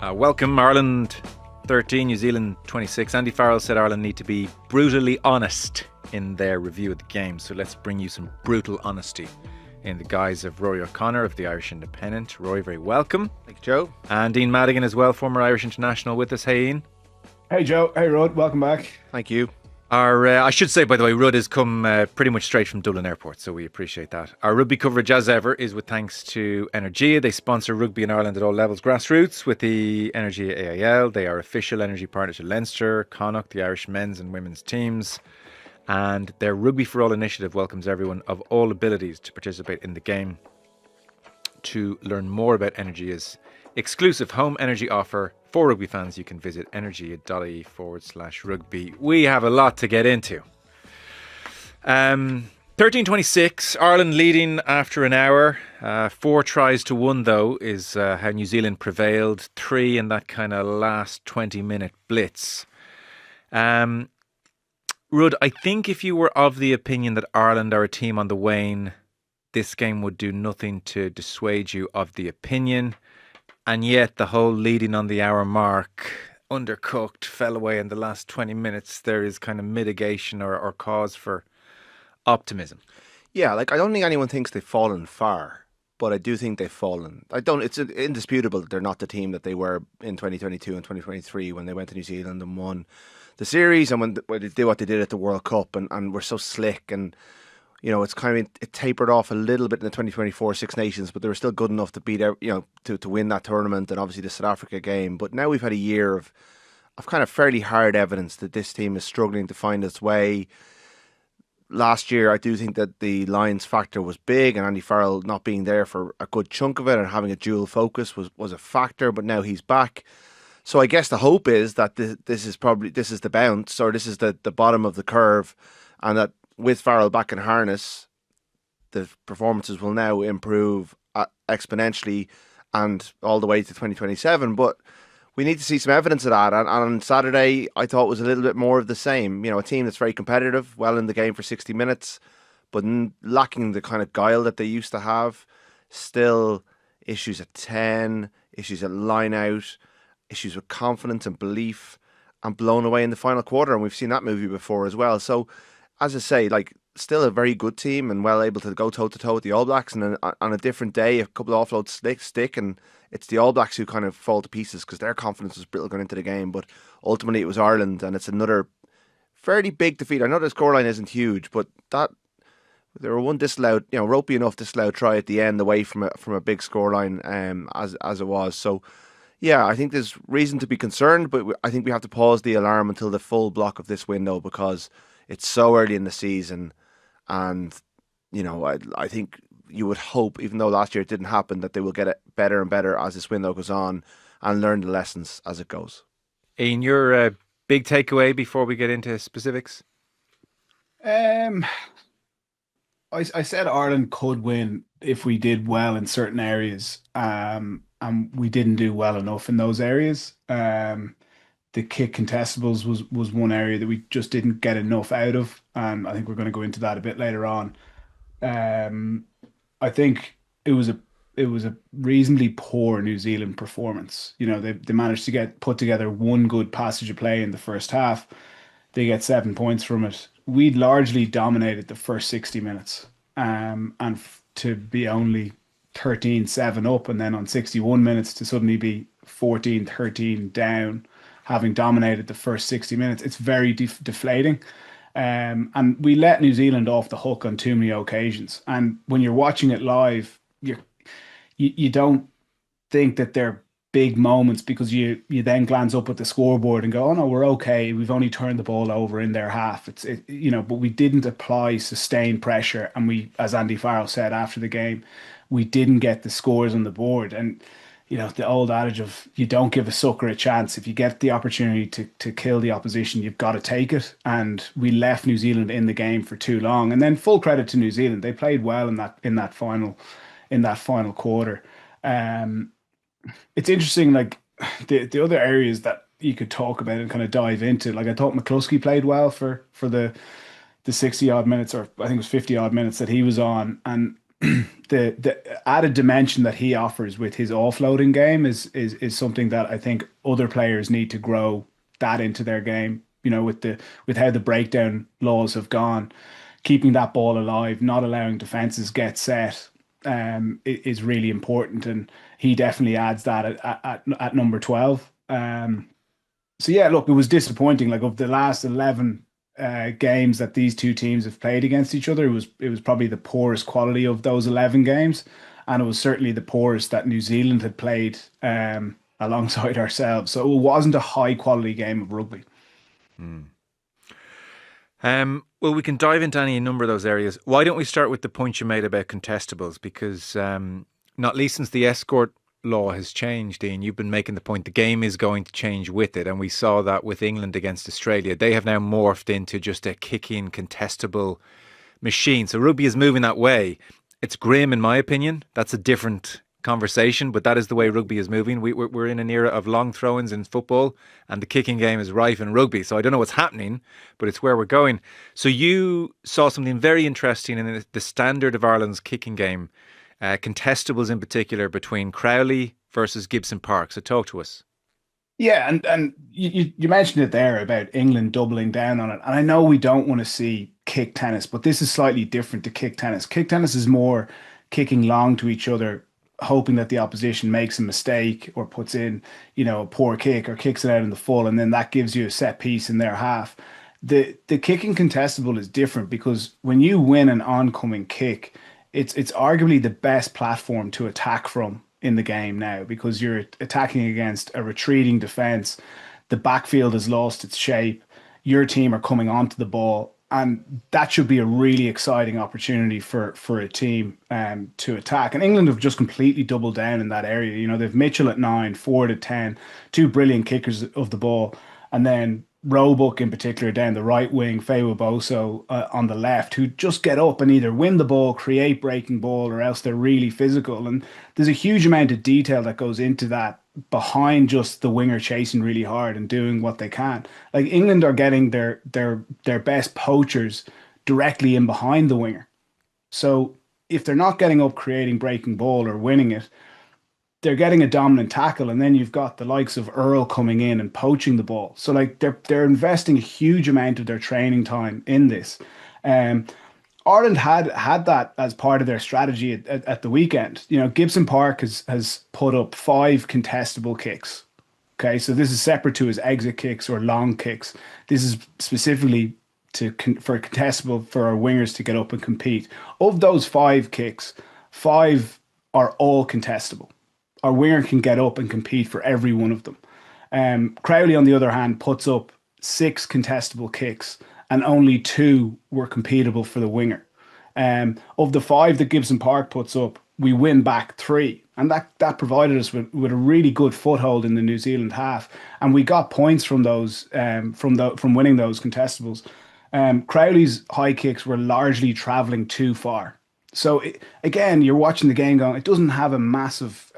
Welcome, Ireland 13, New Zealand 26. Andy Farrell said Ireland need to be brutally honest in their review of the game. So let's bring you some brutal honesty in the guise of Rúaidhrí O'Connor of the Irish Independent. Roy, very welcome. Thank you, Joe. And Ian Madigan as well, former Irish international with us. Hey, Ian. Hey, Joe. Hey, Rod. Welcome back. Thank you. I should say, by the way, Rud has come pretty much straight from Dublin Airport, so we appreciate that. Our rugby coverage, as ever, is with thanks to Energia. They sponsor rugby in Ireland at all levels, grassroots, with the Energia AIL. They are official energy partner to Leinster, Connacht, the Irish men's and women's teams. And their Rugby for All initiative welcomes everyone of all abilities to participate in the game. To learn more about Energia's exclusive home energy offer for rugby fans, you can visit energia.ie/rugby. We have a lot to get into. 13-26, Ireland leading after an hour. 4 tries to 1, though, is how New Zealand prevailed. 3 in that kind of last 20-minute blitz. Rud, I think if you were of the opinion that Ireland are a team on the wane, this game would do nothing to dissuade you of the opinion. And yet the whole leading on the hour mark, undercooked, fell away in the last 20 minutes. There is kind of mitigation or cause for optimism. Yeah, I don't think anyone thinks they've fallen far, but I do think they've fallen. It's indisputable that they're not the team that they were in 2022 and 2023 when they went to New Zealand and won the series, and when they did what they did at the World Cup and were so slick, and it's kind of it tapered off a little bit in the 2024 Six Nations, but they were still good enough to beat to win that tournament and obviously the South Africa game. But now we've had a year of kind of fairly hard evidence that this team is struggling to find its way. Last year, I do think that the Lions factor was big, and Andy Farrell not being there for a good chunk of it and having a dual focus was a factor. But now he's back. So I guess the hope is that this is the bounce, or this is the bottom of the curve, and that with Farrell back in harness, the performances will now improve exponentially and all the way to 2027. But we need to see some evidence of that. And on Saturday, I thought was a little bit more of the same. A team that's very competitive, well in the game for 60 minutes, but lacking the kind of guile that they used to have. Still issues at 10, issues at line-out, issues with confidence and belief, and blown away in the final quarter. And we've seen that movie before as well. So, as I say, still a very good team and well able to go toe-to-toe with the All Blacks. And on a different day, a couple of offloads stick, and it's the All Blacks who kind of fall to pieces because their confidence was brittle going into the game. But ultimately, it was Ireland, and it's another fairly big defeat. I know the scoreline isn't huge, but there were one disallowed, ropey enough disallowed try at the end away from a big scoreline as it was. So, yeah, I think there's reason to be concerned, but I think we have to pause the alarm until the full block of this window because it's so early in the season, and I think you would hope, even though last year it didn't happen, that they will get it better and better as this window goes on and learn the lessons as it goes. Ian, your big takeaway before we get into specifics? I said Ireland could win if we did well in certain areas, and we didn't do well enough in those areas. The kick contestables was one area that we just didn't get enough out of, and I think we're going to go into that a bit later on. I think it was a reasonably poor New Zealand performance. They managed to put together one good passage of play in the first half. They get 7 points from it. We'd largely dominated the first 60 minutes, and to be only 13-7 up, and then on 61 minutes to suddenly be 14-13 down, having dominated the first 60 minutes, it's very deflating. And we let New Zealand off the hook on too many occasions. And when you're watching it live, you don't think that they're big moments because you then glance up at the scoreboard and go, oh no, we're okay. We've only turned the ball over in their half. But we didn't apply sustained pressure. And we, as Andy Farrell said after the game, we didn't get the scores on the board. And the old adage of you don't give a sucker a chance. If you get the opportunity to kill the opposition, you've got to take it. And we left New Zealand in the game for too long. And then full credit to New Zealand. They played well in that final quarter. It's interesting, the other areas that you could talk about and kind of dive into. I thought McCluskey played well for the 60 odd minutes, or I think it was 50 odd minutes that he was on. And the added dimension that he offers with his offloading game is something that I think other players need to grow that into their game. With how the breakdown laws have gone, keeping that ball alive, not allowing defenses get set, is really important, and he definitely adds that at number 12. So yeah, look, it was disappointing. Like, of the last 11 games that these two teams have played against each other, it was probably the poorest quality of those 11 games, and it was certainly the poorest that New Zealand had played alongside ourselves. So it wasn't a high quality game of rugby. Well, we can dive into any number of those areas. Why don't we start with the point you made about contestables? Because not least since the escort law has changed, Ian, you've been making the point the game is going to change with it. And we saw that with England against Australia. They have now morphed into just a kicking contestable machine. So rugby is moving that way. It's grim, in my opinion. That's a different conversation, but that is the way rugby is moving. We're in an era of long throw-ins in football, and the kicking game is rife in rugby. So I don't know what's happening, but it's where we're going. So you saw something very interesting in the standard of Ireland's kicking game, contestables in particular, between Crowley versus Gibson Park. So talk to us. Yeah, and you mentioned it there about England doubling down on it. And I know we don't want to see kick tennis, but this is slightly different to kick tennis. Kick tennis is more kicking long to each other, hoping that the opposition makes a mistake or puts in, a poor kick or kicks it out in the full, and then that gives you a set piece in their half. The kicking contestable is different because when you win an oncoming kick, it's arguably the best platform to attack from in the game now, because you're attacking against a retreating defense. The backfield has lost its shape. Your team are coming onto the ball, and that should be a really exciting opportunity for a team to attack. And England have just completely doubled down in that area. They've Mitchell at 9, Ford at 10, two brilliant kickers of the ball, and then Roebuck in particular down the right wing, Feiwa Boso on the left, who just get up and either win the ball, create breaking ball, or else they're really physical. And there's a huge amount of detail that goes into that behind just the winger chasing really hard and doing what they can. Like, England are getting their best poachers directly in behind the winger. So if they're not getting up, creating breaking ball or winning it, they're getting a dominant tackle, and then you've got the likes of Earl coming in and poaching the ball. So like they're investing a huge amount of their training time in this. Ireland had that as part of their strategy at the weekend. Gibson Park has put up 5 contestable kicks. Okay, so this is separate to his exit kicks or long kicks. This is specifically for contestable for our wingers to get up and compete. Of those 5 kicks, 5 are all contestable. Our winger can get up and compete for every one of them. Crowley, on the other hand, puts up 6 contestable kicks, and only 2 were completable for the winger. Of the 5 that Gibson Park puts up, we win back 3, and that provided us with a really good foothold in the New Zealand half, and we got points from those from winning those contestables. Crowley's high kicks were largely travelling too far. So again, you're watching the game going, it doesn't have a massive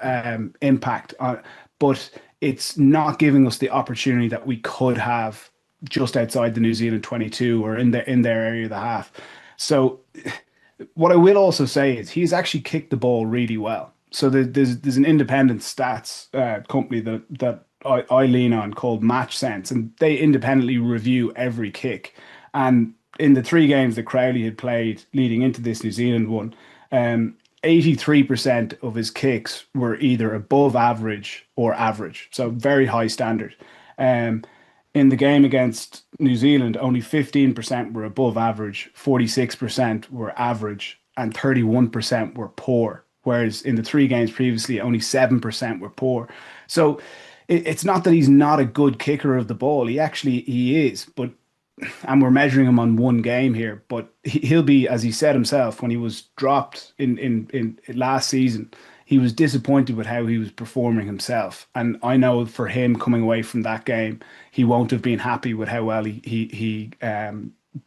impact on, but it's not giving us the opportunity that we could have just outside the New Zealand 22 or in their area of the half. So what I will also say is he's actually kicked the ball really well. So there's an independent stats company that I lean on called Match Sense, and they independently review every kick. And in the 3 games that Crowley had played leading into this New Zealand one, 83% of his kicks were either above average or average. So very high standard. In the game against New Zealand, only 15% were above average, 46% were average, and 31% were poor. Whereas in the 3 games previously, only 7% were poor. So it's not that he's not a good kicker of the ball. He is, and we're measuring him on 1 game here, but he'll be, as he said himself, when he was dropped in last season, he was disappointed with how he was performing himself. And I know for him coming away from that game, he won't have been happy with how well he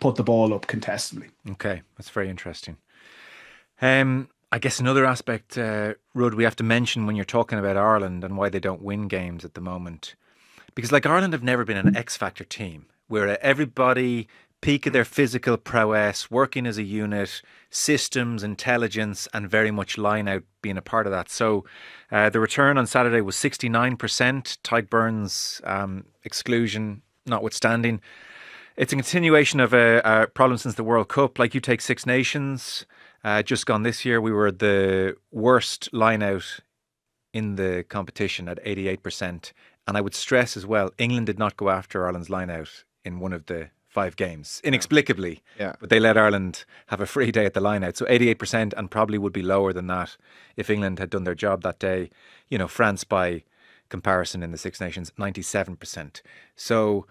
put the ball up contestably. Okay, that's very interesting. I guess another aspect, Rud, we have to mention when you're talking about Ireland and why they don't win games at the moment. Because Ireland have never been an X-Factor team, where everybody peak of their physical prowess, working as a unit, systems, intelligence, and very much line-out being a part of that. So the return on Saturday was 69%, Tadhg Beirne's exclusion notwithstanding. It's a continuation of a problem since the World Cup. Like, you take Six Nations, just gone this year, we were the worst line-out in the competition at 88%. And I would stress as well, England did not go after Ireland's line-out in one of the 5 games, inexplicably. Yeah. But they let Ireland have a free day at the line-out. So 88%, and probably would be lower than that if England had done their job that day. You know, France, by comparison in the Six Nations, 97%. So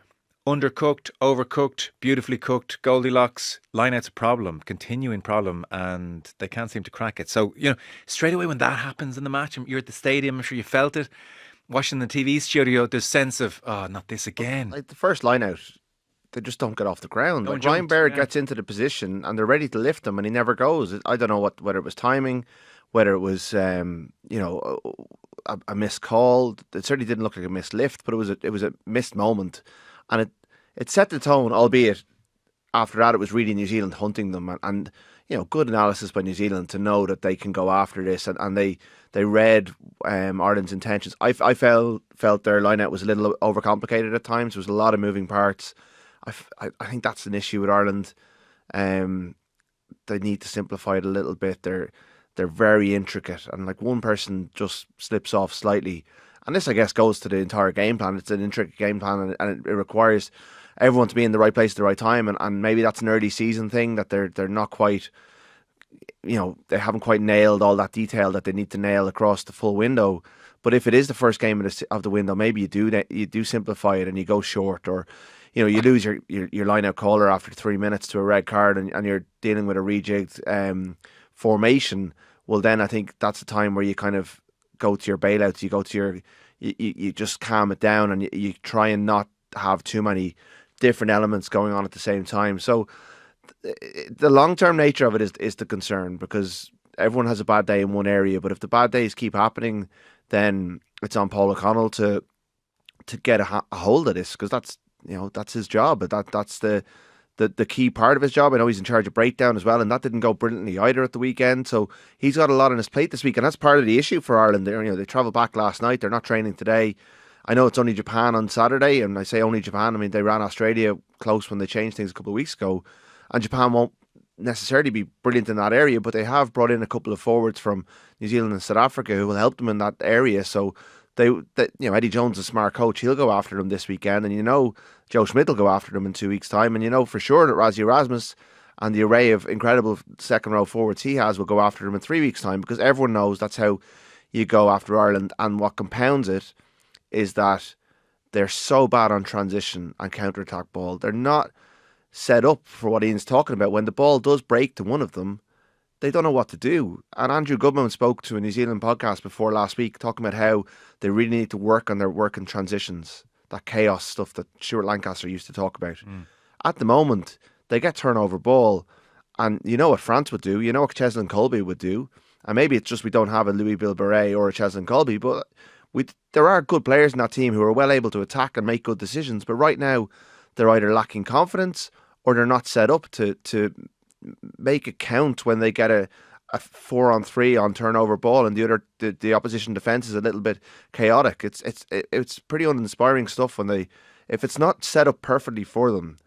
undercooked, overcooked, beautifully cooked, Goldilocks, line-out's a problem, continuing problem, and they can't seem to crack it. So, you know, straight away when that happens in the match, and you're at the stadium, I'm sure you felt it, watching the TV studio, there's sense of, oh, not this again. Like the first line-out, they just don't get off the ground. Don't Like, jump, Ryan Baird yeah. gets into the position and they're ready to lift him and he never goes. I don't know whether it was timing, whether it was a missed call. It certainly didn't look like a missed lift, but it was a missed moment, and it set the tone. Albeit after that, it was really New Zealand hunting them, and you know, good analysis by New Zealand to know that they can go after this, and they read Ireland's intentions. I felt their line-out was a little overcomplicated at times. There was a lot of moving parts. I think that's an issue with Ireland. They need to simplify it a little bit. They're very intricate, and like one person just slips off slightly. And this, I guess, goes to the entire game plan. It's an intricate game plan, and it requires everyone to be in the right place at the right time. And maybe that's an early season thing, that they're not quite, you know, they haven't quite nailed all that detail that they need to nail across the full window. But if it is the first game of the window, maybe you do simplify it and you go short, or you know, you lose your line-out caller after 3 minutes to a red card, and you're dealing with a rejigged formation. Well, then I think that's the time where you kind of go to your bailouts. You go to you just calm it down, and you try and not have too many different elements going on at the same time. So the long-term nature of it is the concern, because everyone has a bad day in one area, but if the bad days keep happening, then it's on Paul O'Connell to get a hold of this, because that's his job. That's the key part of his job. I know he's in charge of breakdown as well, and that didn't go brilliantly either at the weekend. So he's got a lot on his plate this week, and that's part of the issue for Ireland. They travelled back last night. They're not training today. I know it's only Japan on Saturday, and I say only Japan. I mean, they ran Australia close when they changed things a couple of weeks ago, and Japan won't necessarily be brilliant in that area, but they have brought in a couple of forwards from New Zealand and South Africa who will help them in that area. So Eddie Jones is a smart coach. He'll go after them this weekend, and Joe Schmidt will go after them in 2 weeks' time, and for sure that Rassie Erasmus and the array of incredible second row forwards he has will go after them in 3 weeks' time, because everyone knows that's how you go after Ireland. And what compounds it is that they're so bad on transition and counter-attack ball. They're not set up for what Ian's talking about. When the ball does break to one of them, they don't know what to do. And Andrew Goodman spoke to a New Zealand podcast before last week, talking about how they really need to work on their work in transitions, that chaos stuff that Stuart Lancaster used to talk about. At the moment, they get turnover ball, and you know what France would do, you know what Cheslin Colby would do, and maybe it's just we don't have a Louis Bilberet or a Cheslin Colby, but there are good players in that team who are well able to attack and make good decisions. But right now, they're either lacking confidence or they're not set up to make it count when they get a 4-on-3 on turnover ball, and the opposition defense is a little bit chaotic. It's pretty uninspiring stuff if it's not set up perfectly for them,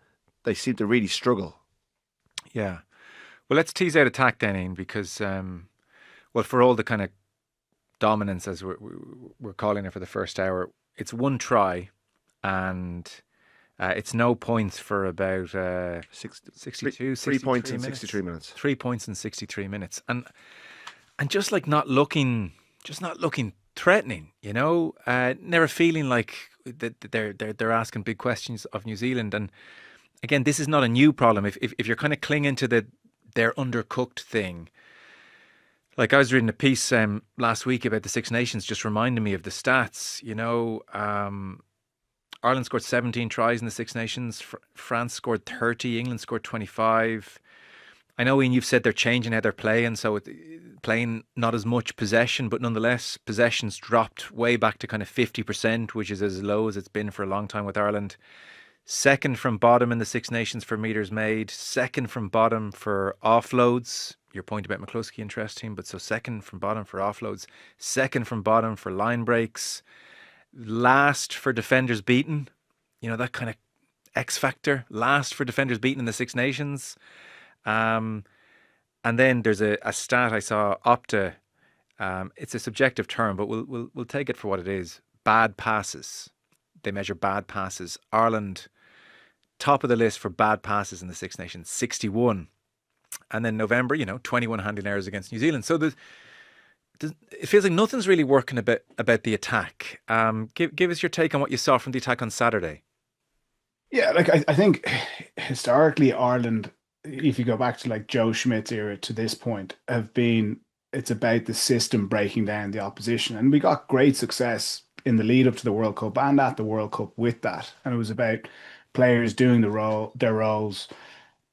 they seem to really struggle. Yeah. Well, let's tease out attack then, Ian, because for all the kind of dominance, as we're calling it for the first hour, it's one try, and it's no points for about 62, 3 points in minutes. 63 minutes. 3 points in 63 minutes. And just like not looking threatening, never feeling like they're asking big questions of New Zealand. And again, this is not a new problem. If you're kind of clinging to their undercooked thing. Like, I was reading a piece last week about the Six Nations, just reminding me of the stats. Ireland scored 17 tries in the Six Nations. France scored 30. England scored 25. I know, Ian, you've said they're changing how they're playing, so playing not as much possession, but nonetheless, possessions dropped way back to kind of 50%, which is as low as it's been for a long time with Ireland. Second from bottom in the Six Nations for metres made. Second from bottom for offloads. your point about McCluskey interesting, but so second from bottom for offloads, second from bottom for line breaks, last for defenders beaten. You know, that kind of X factor. Last for defenders beaten in the Six Nations. And then there's a stat I saw, Opta. It's a subjective term, but we'll take it for what it is. Bad passes. They measure bad passes. Ireland, top of the list for bad passes in the Six Nations, 61. And then November, 21 handling errors against New Zealand. So it feels like nothing's really working about the attack. Give us your take on what you saw from the attack on Saturday. Yeah, like I think historically Ireland, if you go back to like Joe Schmidt's era to this point, it's about the system breaking down the opposition. And we got great success in the lead up to the World Cup and at the World Cup with that. And it was about players doing their roles,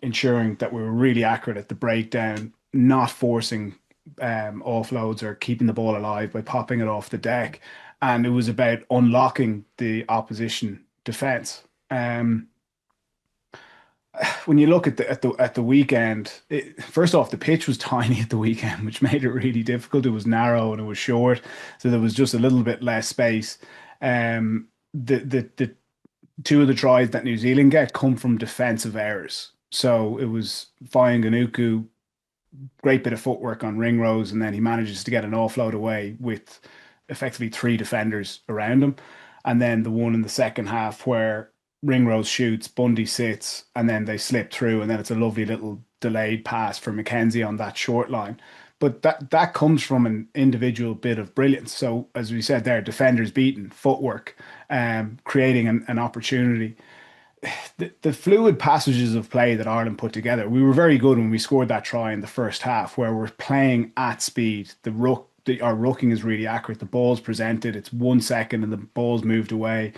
ensuring that we were really accurate at the breakdown, not forcing offloads or keeping the ball alive by popping it off the deck. And it was about unlocking the opposition defence. When you look at the weekend, first off, the pitch was tiny at the weekend, which made it really difficult. It was narrow and it was short, so there was just a little bit less space. The two of the tries that New Zealand get come from defensive errors. So it was Fainga'anuku, great bit of footwork on Ringrose, and then he manages to get an offload away with effectively three defenders around him. And then the one in the second half where Ringrose shoots, Bundy sits, and then they slip through, and then it's a lovely little delayed pass for McKenzie on that short line. But that comes from an individual bit of brilliance. So as we said there, defenders beaten, footwork, creating an opportunity. The fluid passages of play that Ireland put together, we were very good when we scored that try in the first half, where we're playing at speed. Our rucking is really accurate. The ball's presented, it's 1 second, and the ball's moved away.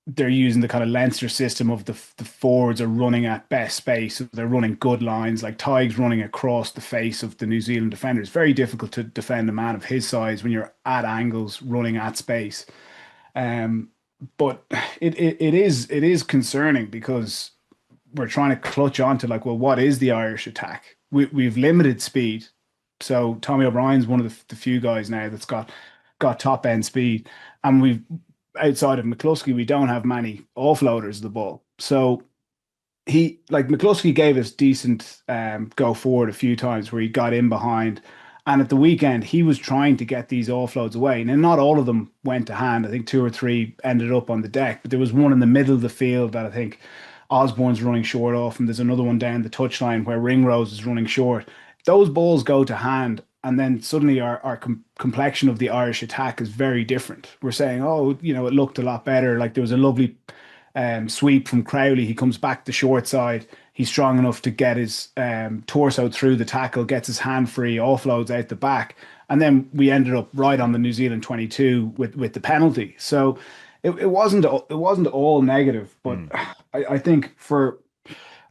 They're using the kind of Leinster system of the forwards are running at best space. They're running good lines, like Tadhg's running across the face of the New Zealand defender. It's very difficult to defend a man of his size when you're at angles running at space. But it is concerning because we're trying to clutch on to like, well, what is the Irish attack? We've limited speed. So Tommy O'Brien's one of the few guys now that's got top end speed, and we've, outside of McCluskey, we don't have many offloaders of the ball. So McCluskey gave us decent go forward a few times where he got in behind. And at the weekend, he was trying to get these offloads away. And not all of them went to hand. I think 2 or 3 ended up on the deck. But there was one in the middle of the field that I think Osborne's running short off. And there's another one down the touchline where Ringrose is running short. Those balls go to hand. And then suddenly our complexion of the Irish attack is very different. We're saying, it looked a lot better. Like there was a lovely sweep from Crowley. He comes back the short side. He's strong enough to get his torso through the tackle, gets his hand free, offloads out the back. And then we ended up right on the New Zealand 22 with the penalty. So it wasn't all negative, but I think there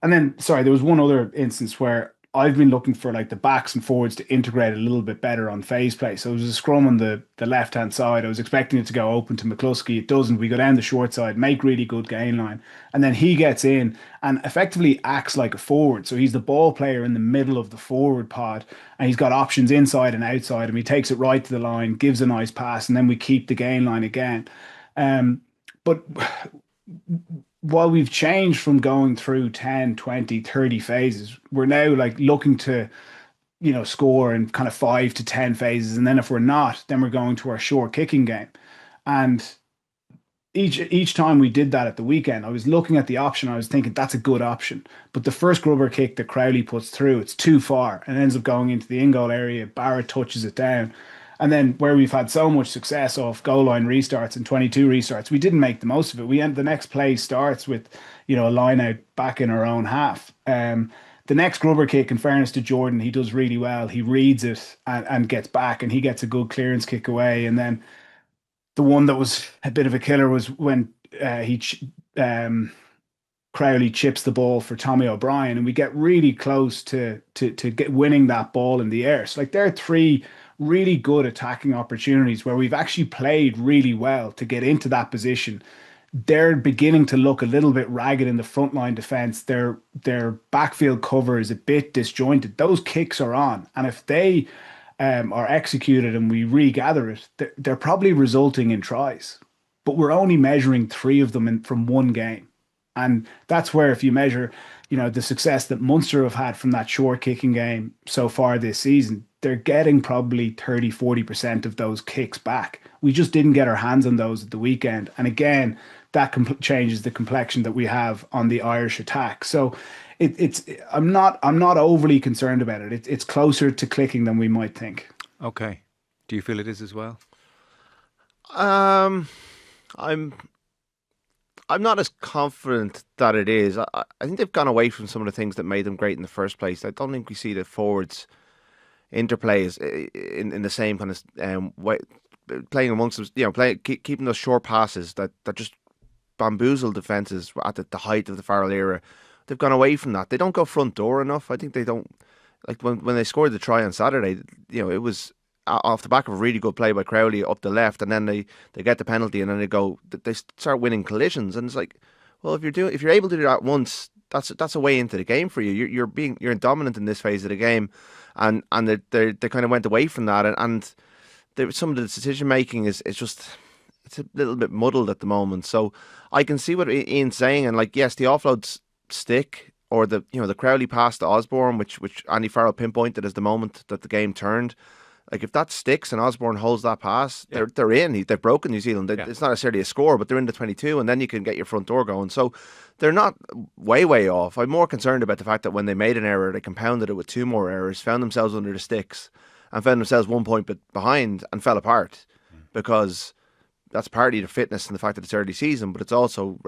was one other instance where I've been looking for like the backs and forwards to integrate a little bit better on phase play. So it was a scrum on the left-hand side. I was expecting it to go open to McCluskey. It doesn't. We go down the short side, make really good gain line. And then he gets in and effectively acts like a forward. So he's the ball player in the middle of the forward pod, and he's got options inside and outside. And he takes it right to the line, gives a nice pass, and then we keep the gain line again. But while we've changed from going through 10, 20, 30 phases, we're now like looking to, score in kind of 5 to 10 phases. And then if we're not, then we're going to our short kicking game. And each time we did that at the weekend, I was looking at the option. I was thinking that's a good option. But the first grubber kick that Crowley puts through, it's too far and ends up going into the in-goal area. Barrett touches it down. And then where we've had so much success off goal line restarts and 22 restarts, we didn't make the most of it. The next play starts with, a line out back in our own half. The next grubber kick, in fairness to Jordan, he does really well. He reads it and gets back, and he gets a good clearance kick away. And then the one that was a bit of a killer was when Crowley chips the ball for Tommy O'Brien, and we get really close to get winning that ball in the air. So like there are 3 really good attacking opportunities where we've actually played really well to get into that position, they're beginning to look a little bit ragged in the frontline defense. Their backfield cover is a bit disjointed. Those kicks are on, and if they are executed and we regather it, they're probably resulting in tries. But we're only measuring three of them from one game. And that's where, if you measure, the success that Munster have had from that short kicking game so far this season, they're getting probably 30-40% of those kicks back. We just didn't get our hands on those at the weekend. And again, that changes the complexion that we have on the Irish attack. So it's I'm not overly concerned about it. It's closer to clicking than we might think. Okay. Do you feel it is as well? I'm I'm not as confident that it is. I think they've gone away from some of the things that made them great in the first place. I don't think we see the forwards interplays in the same kind of way, playing amongst them, keeping those short passes that just bamboozle defences at the height of the Farrell era. They've gone away from that. They don't go front door enough. I think they don't, like when they scored the try on Saturday, it was off the back of a really good play by Crowley up the left, and then they get the penalty, and then they start winning collisions, and it's like, well, if you're able to do that once, that's a way into the game for you. You're dominant in this phase of the game, and they kind of went away from that, and some of the decision making is it's a little bit muddled at the moment. So I can see what Ian's saying, and like, yes, the offloads stick, or the Crowley pass to Osborne, which Andy Farrell pinpointed as the moment that the game turned. Like, if that sticks and Osborne holds that pass, they're in. They've broken New Zealand. It's not necessarily a score, but they're in the 22, and then you can get your front door going. So they're not way off. I'm more concerned about the fact that when they made an error, they compounded it with two more errors, found themselves under the sticks, and found themselves 1 point behind and fell apart, because that's partly the fitness and the fact that it's early season, but it's also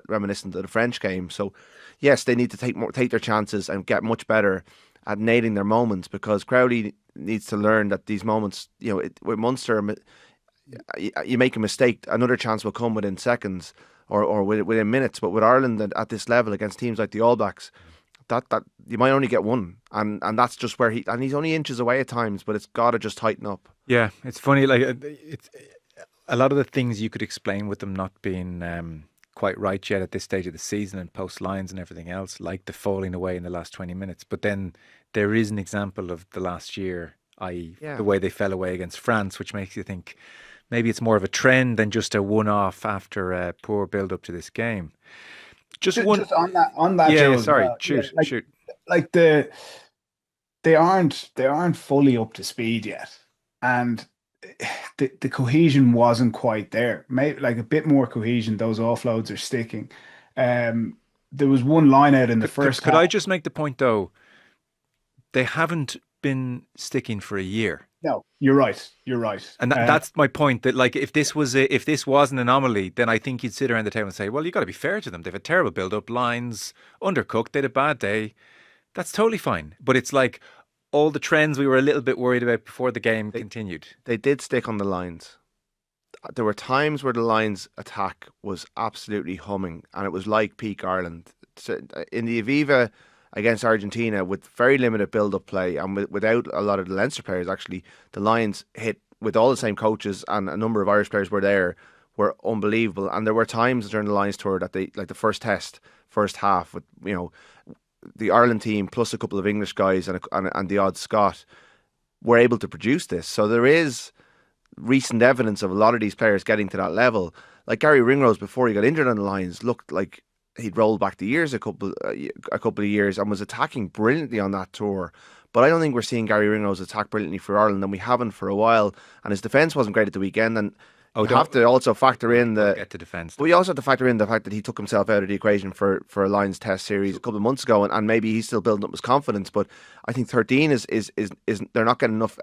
reminiscent of the French game. So yes, they need to take their chances and get much better at nailing their moments, because Crowley needs to learn that these moments, with Munster, you make a mistake, another chance will come within seconds or within minutes. But with Ireland at this level against teams like the All Blacks, that you might only get one, and that's just where he's only inches away at times, but it's got to just tighten up. Yeah, it's funny. Like, it's a lot of the things you could explain with them not being quite right yet at this stage of the season, and post lines and everything else, like the falling away in the last 20 minutes. But then there is an example of the last year, i.e. the way they fell away against France, which makes you think maybe it's more of a trend than just a one-off after a poor build-up to this game. Just on that. Yeah, Joe, sorry, well, shoot. Like they aren't fully up to speed yet, and the cohesion wasn't quite there. Maybe like a bit more cohesion. Those offloads are sticking. There was one line out in the first. Could I just make the point though? They haven't been sticking for a year. No, you're right. And that's my point. That, like, if this was an anomaly, then I think you'd sit around the table and say, well, you got to be fair to them. They've a terrible build-up, lines undercooked. They had a bad day. That's totally fine. But it's like all the trends we were a little bit worried about before the game continued. They did stick on the lines. There were times where the Lions' attack was absolutely humming, and it was like peak Ireland. So in the Aviva against Argentina, with very limited build-up play and without a lot of the Leinster players, actually, the Lions hit, with all the same coaches, and a number of Irish players were unbelievable. And there were times during the Lions tour that they, like the first half, with the Ireland team plus a couple of English guys and the odd Scot, were able to produce this. So there is recent evidence of a lot of these players getting to that level. Like Gary Ringrose, before he got injured on the Lions, looked like he'd rolled back the years a couple of years and was attacking brilliantly on that tour. But I don't think we're seeing Gary Ringrose attack brilliantly for Ireland, and we haven't for a while. And his defence wasn't great at the weekend. And you have to also factor in get to defence. But we also have to factor in the fact that he took himself out of the equation for a Lions Test series a couple of months ago, and maybe he's still building up his confidence. But I think 13 is they're not getting enough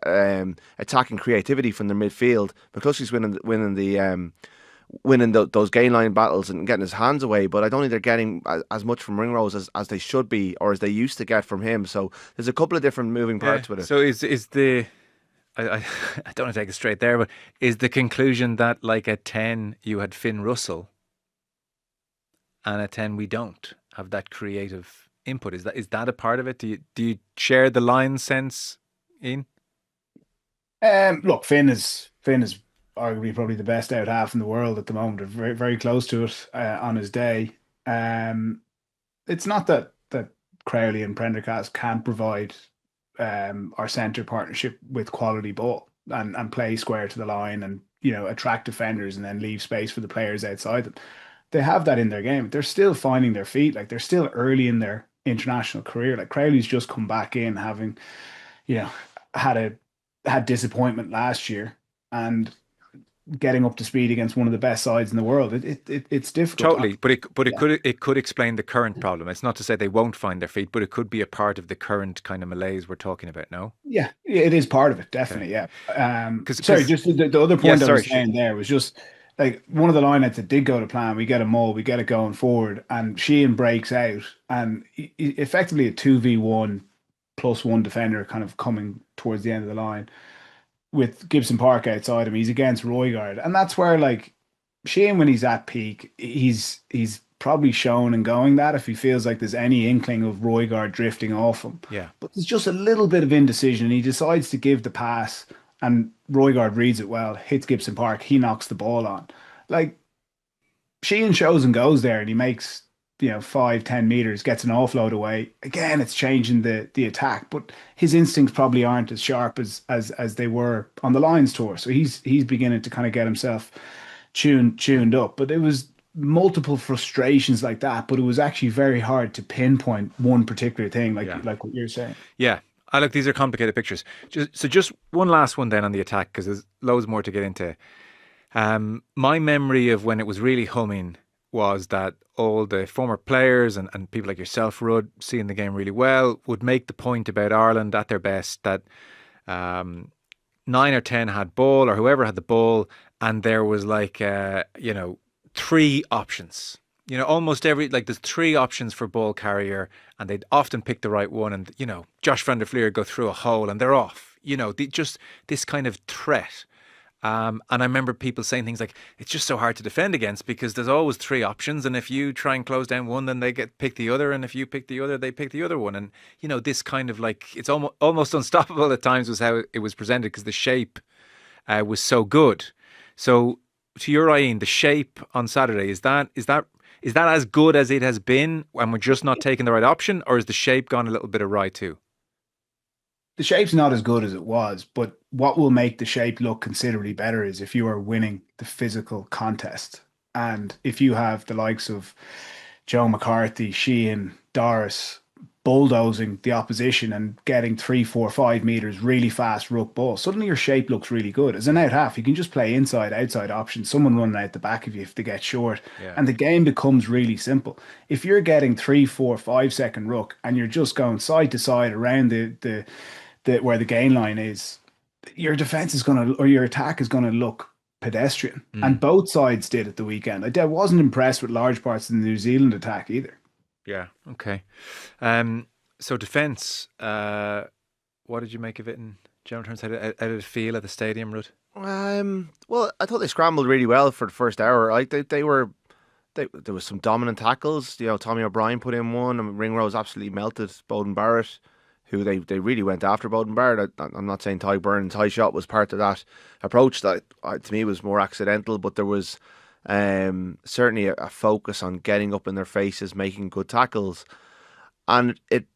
attacking creativity from their midfield. McCluskey's winning those gain line battles and getting his hands away, but I don't think they're getting as much from Ringrose as they should be, or as they used to get from him. So there's a couple of different moving parts with it. So is the I don't want to take it straight there, but is the conclusion that, like, at 10 you had Finn Russell, and at 10 we don't have that creative input? Is that a part of it? Do you share the line sense, Ian? Look, Finn is arguably probably the best out half in the world at the moment, or very, very close to it on his day. Um, it's not that Crowley and Prendergast can't provide our centre partnership with quality ball and play square to the line and attract defenders and then leave space for the players outside them. They have that in their game. They're still finding their feet. Like they're still early in their international career. Like Crowley's just come back in having you know had a had disappointment last year and getting up to speed against one of the best sides in the world. It's difficult. Totally, it could explain the current problem. It's not to say they won't find their feet, but it could be a part of the current kind of malaise we're talking about. No, Yeah, it is part of it, definitely. okay. Yeah. Because Sorry, just the other yeah, point I sorry, was saying there was just like one of the lineouts that did go to plan. We get a maul, we get it going forward, and Sheehan breaks out, and effectively a 2v1 plus one defender kind of coming towards the end of the line with Gibson Park outside him. He's against Roigard, and that's where like Sheehan, when he's at peak, he's probably shown and going that if he feels like there's any inkling of Roigard drifting off him. yeah, But there's just a little bit of indecision, and he decides to give the pass, and Roigard reads it well, hits Gibson Park, he knocks the ball on. Like Sheehan shows and goes there, and he makes 5-10 meters, gets an offload away. Again, it's changing the attack, but his instincts probably aren't as sharp as they were on the Lions tour. So he's beginning to kind of get himself tuned up. But it was multiple frustrations like that. But it was actually very hard to pinpoint one particular thing, yeah, like what you're saying. yeah. I look. These are complicated pictures. Just one last one then on the attack because there's loads more to get into. My memory of when it was really humming was that all the former players and people like yourself, Rud, seeing the game really well, would make the point about Ireland at their best that 9 or 10 had ball or whoever had the ball, and there was like, three options. Almost like there's three options for ball carrier, and they'd often pick the right one. And, Josh van der Fleer go through a hole and they're off. Just this kind of threat. And I remember people saying things like, it's just so hard to defend against because there's always three options. And if you try and close down one, then they pick the other. And if you pick the other, they pick the other one. And, this kind of like, it's almost unstoppable at times was how it was presented because the shape was so good. So to your eye, Ian, the shape on Saturday, is that as good as it has been and we're just not taking the right option, or is the shape gone a little bit awry too? The shape's not as good as it was, but what will make the shape look considerably better is if you are winning the physical contest. And if you have the likes of Joe McCarthy, Sheehan, Doris bulldozing the opposition and getting 3, 4, 5 meters really fast ruck ball, suddenly your shape looks really good. As an out half, you can just play inside, outside options, someone running out the back of you if they get short, Yeah. and the game becomes really simple. If you're getting 3, 4, 5 second ruck and you're just going side to side around the where the gain line is, your defense is going to, or your attack is going to look pedestrian. And both sides did at the weekend. I wasn't impressed with large parts of the New Zealand attack either. Yeah. Okay. So defence, what did you make of it in general terms? How did it feel at the stadium, Ruth? Well, I thought they scrambled really well for the first hour. Like there was some dominant tackles. Tommy O'Brien put in one, and Ringrose absolutely melted Bowden Barrett, who they really went after Bowden Barrett. I'm not saying Tadhg Beirne's high shot was part of that approach. That to me was more accidental, but there was certainly a focus on getting up in their faces, making good tackles, and it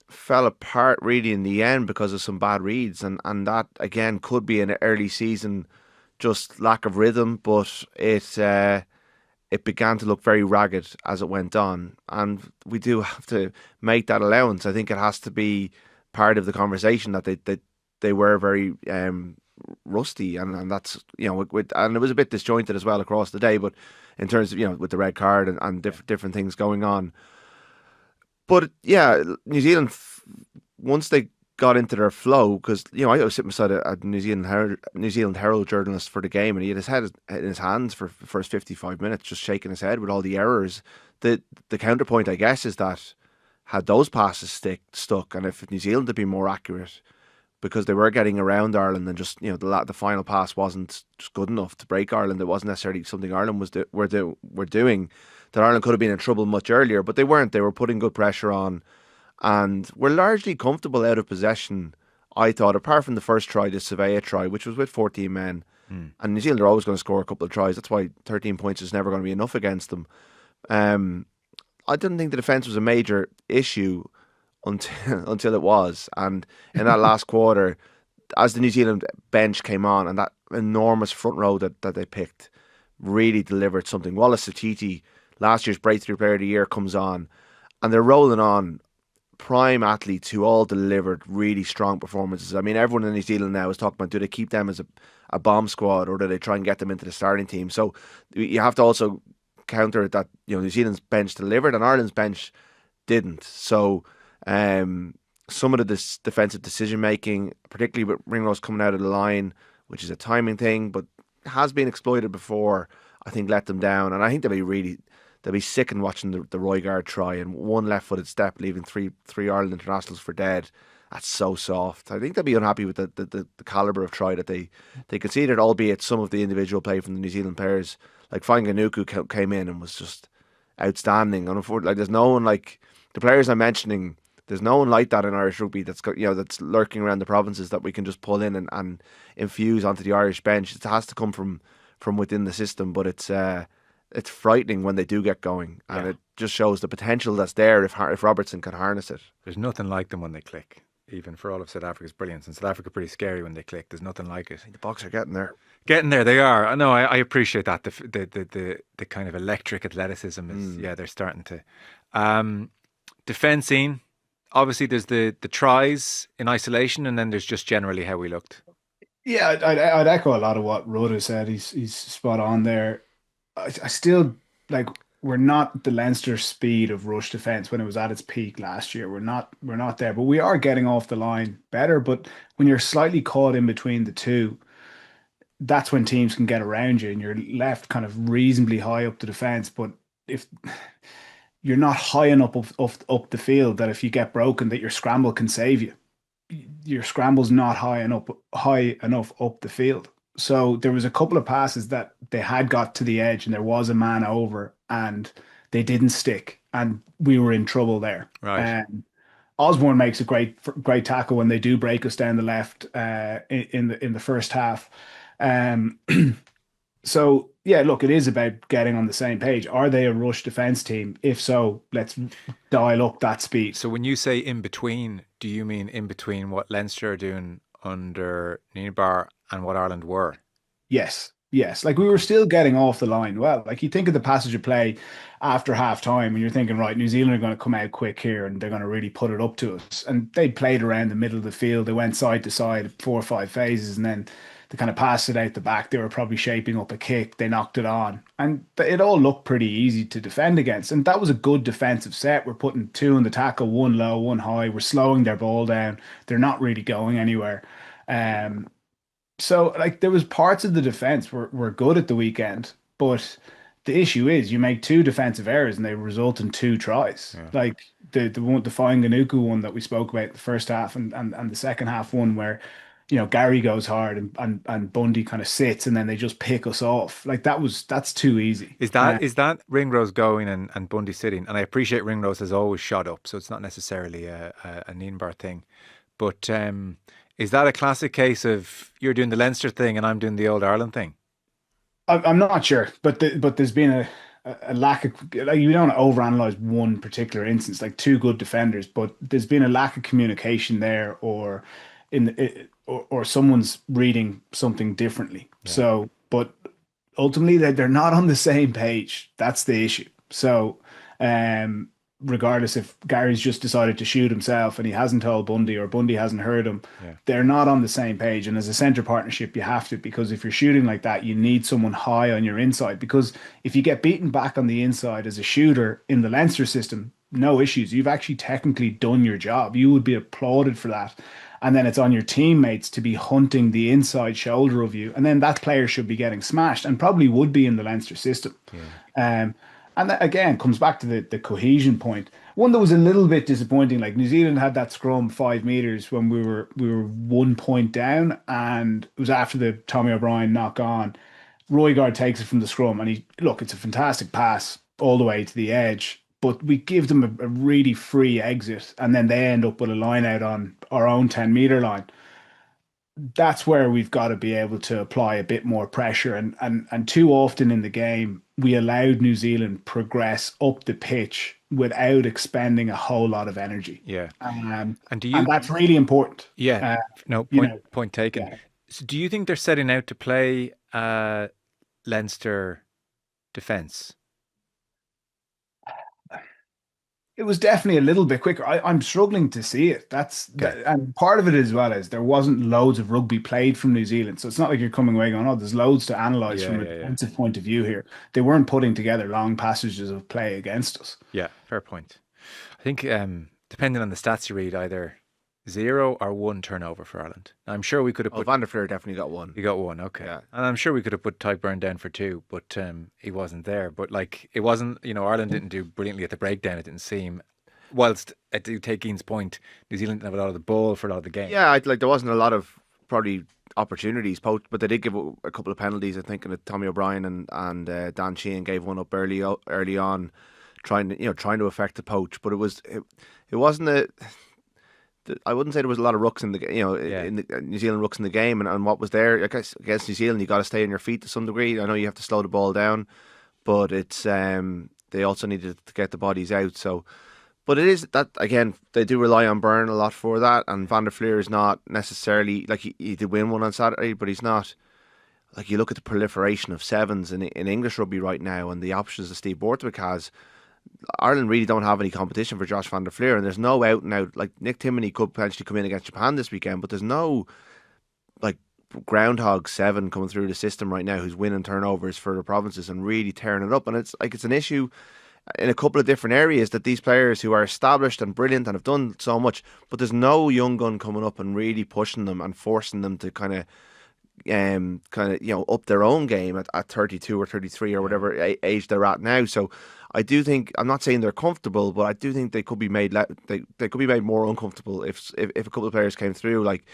fell apart really in the end because of some bad reads, and that again could be an early season just lack of rhythm, but it began to look very ragged as it went on, and we do have to make that allowance. I think it has to be part of the conversation that they were very rusty, and that's and it was a bit disjointed as well across the day. But in terms of with the red card and different things going on, but yeah, New Zealand once they got into their flow, because I was sitting beside a New Zealand Herald journalist for the game, and he had his head in his hands for the first 55 minutes, just shaking his head with all the errors. The counterpoint, I guess, is that had those passes stuck, and if New Zealand had been more accurate, because they were getting around Ireland, and just the final pass wasn't just good enough to break Ireland. It wasn't necessarily something Ireland were doing. That Ireland could have been in trouble much earlier, but they weren't. They were putting good pressure on, and were largely comfortable out of possession, I thought, apart from the first try, the Surveyor try, which was with 14 men. And New Zealand are always going to score a couple of tries. That's why 13 points is never going to be enough against them. I didn't think the defence was a major issue until it was. And in that last quarter, as the New Zealand bench came on and that enormous front row that they picked really delivered something. Wallace Satiti, last year's Breakthrough Player of the Year, comes on and they're rolling on prime athletes who all delivered really strong performances. I mean, everyone in New Zealand now is talking about, do they keep them as a bomb squad or do they try and get them into the starting team? So you have to also counter that, New Zealand's bench delivered and Ireland's bench didn't. So some of the defensive decision making, particularly with Ringrose coming out of the line, which is a timing thing, but has been exploited before, I think let them down. And I think they'll be sick in watching the Roigard try and one left-footed step, leaving three Ireland internationals for dead. That's so soft. I think they'll be unhappy with the calibre of try that they conceded, albeit some of the individual play from the New Zealand players, like Fainga'anuku came in and was just outstanding. And unfortunately, there's no one like the players I'm mentioning. There's no one like that in Irish rugby that's got, that's lurking around the provinces that we can just pull in and infuse onto the Irish bench. It has to come from within the system, but it's frightening when they do get going, and it just shows the potential that's there if Robertson can harness it. There's nothing like them when they click, even for all of South Africa's brilliance. And South Africa pretty scary when they click. There's nothing like it. The Boks are getting there. Getting there, they are. I know. I appreciate that. The kind of electric athleticism is they're starting to. Defending, obviously, there's the tries in isolation, and then there's just generally how we looked. Yeah, I'd echo a lot of what Rhoda said. He's spot on there. I still we're not the Leinster speed of rush defence when it was at its peak last year. We're not there, but we are getting off the line better. But when you're slightly caught in between the two, that's when teams can get around you and you're left kind of reasonably high up the defence. But if you're not high enough up the field that if you get broken that your scramble can save you. Your scramble's not high enough up the field. So there was a couple of passes that they had got to the edge and there was a man over and they didn't stick and we were in trouble there. Right. Osborne makes a great tackle when they do break us down the left in the first half. So yeah, look, it is about getting on the same page. Are they a rush defence team? If so, let's dial up that speed. So when you say in between, do you mean in between what Leinster are doing under Nienaber and what Ireland were? Yes. Like we were still getting off the line. Well, like you think of the passage of play after half time and you're thinking, right, New Zealand are going to come out quick here and they're going to really put it up to us. And they played around the middle of the field. They went side to side 4 or 5 phases and then they kind of passed it out the back. They were probably shaping up a kick. They knocked it on. And it all looked pretty easy to defend against. And that was a good defensive set. We're putting 2 in the tackle, 1 low, 1 high. We're slowing their ball down. They're not really going anywhere. So like there was parts of the defense were good at the weekend, but the issue is you make 2 defensive errors and they result in 2 tries. Yeah. Like the Fainga'anuku one that we spoke about the first half and the second half one where Gary goes hard and Bundy kind of sits and then they just pick us off. Like that's too easy. Is that Ringrose going and Bundy sitting? And I appreciate Ringrose has always shot up, so it's not necessarily a Nienaber thing. But is that a classic case of you're doing the Leinster thing and I'm doing the old Ireland thing? I'm not sure, but there's been a lack of, like, you don't overanalyze one particular instance, like 2 good defenders, but there's been a lack of communication there, or someone's reading something differently. Yeah. So, but ultimately they're not on the same page. That's the issue. So, regardless if Gary's just decided to shoot himself and he hasn't told Bundy or Bundy hasn't heard him, they're not on the same page. And as a centre partnership, you have to, because if you're shooting like that, you need someone high on your inside, because if you get beaten back on the inside as a shooter in the Leinster system, no issues. You've actually technically done your job. You would be applauded for that. And then it's on your teammates to be hunting the inside shoulder of you. And then that player should be getting smashed and probably would be in the Leinster system. Yeah. And that, again, comes back to the cohesion point. One that was a little bit disappointing, like New Zealand had that scrum 5 meters when we were 1 point down, and it was after the Tommy O'Brien knock on. Roigard takes it from the scrum, and it's a fantastic pass all the way to the edge, but we give them a really free exit, and then they end up with a line out on our own 10-meter line. that's where we've got to be able to apply a bit more pressure. And too often in the game, we allowed New Zealand progress up the pitch without expending a whole lot of energy. Yeah. Um, And do and you? that's really important. Yeah. Uh, No, you point know, point taken. yeah. So do you think they're setting out to play Leinster defence? It was definitely a little bit quicker. I'm struggling to see it. Okay. And part of it as well is there wasn't loads of rugby played from New Zealand, so it's not like you're coming away going, "Oh, there's loads to analyze Yeah, from a yeah, yeah. defensive point of view here." They weren't putting together long passages of play against us. Yeah, fair point. I think depending on the stats you read, either 0 or 1 turnover for Ireland. I'm sure we could have Oh, put. Van der Fleer definitely got one. He got 1, okay. Yeah. And I'm sure we could have put Tadhg Beirne down for 2, but he wasn't there. But like, it wasn't, Ireland didn't do brilliantly at the breakdown, it didn't seem. Whilst I do take Ian's point, New Zealand didn't have a lot of the ball for a lot of the game. Yeah, like there wasn't a lot of probably opportunities poached, but they did give a couple of penalties. I think and Tommy O'Brien and Dan Sheehan gave one up early on, trying to affect the poach. But it wasn't I wouldn't say there was a lot of rucks in the Yeah. in the New Zealand rucks in the game, and what was there. I guess against New Zealand, you got to stay on your feet to some degree. I know you have to slow the ball down, but it's they also needed to get the bodies out. So. But it is that again. They do rely on Byrne a lot for that, and Van der Fleer is not necessarily like he did win one on Saturday, but he's not like you look at the proliferation of sevens in English rugby right now, and the options that Steve Borthwick has. Ireland really don't have any competition for Josh Van der Fleer, and there's no out and out like Nick Timoney could potentially come in against Japan this weekend, but there's no like groundhog 7 coming through the system right now who's winning turnovers for the provinces and really tearing it up, and it's an issue in a couple of different areas that these players who are established and brilliant and have done so much, but there's no young gun coming up and really pushing them and forcing them to up their own game at 32 or 33 or whatever age they're at now. So I do think I'm not saying they're comfortable, but I do think they could be made they could be made more uncomfortable if a couple of players came through like.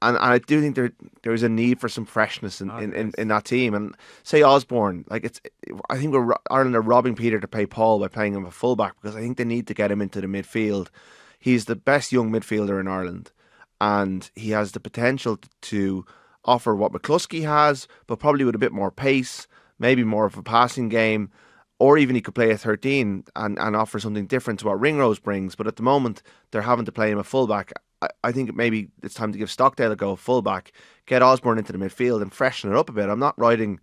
And I do think there is a need for some freshness in that team. And say Osborne, I think Ireland are robbing Peter to pay Paul by playing him a fullback because I think they need to get him into the midfield. He's the best young midfielder in Ireland, and he has the potential to offer what McCluskey has, but probably with a bit more pace, maybe more of a passing game. Or even he could play a 13 and offer something different to what Ringrose brings. But at the moment, they're having to play him a fullback. I think maybe it's time to give Stockdale a go, fullback, get Osborne into the midfield and freshen it up a bit. I'm not writing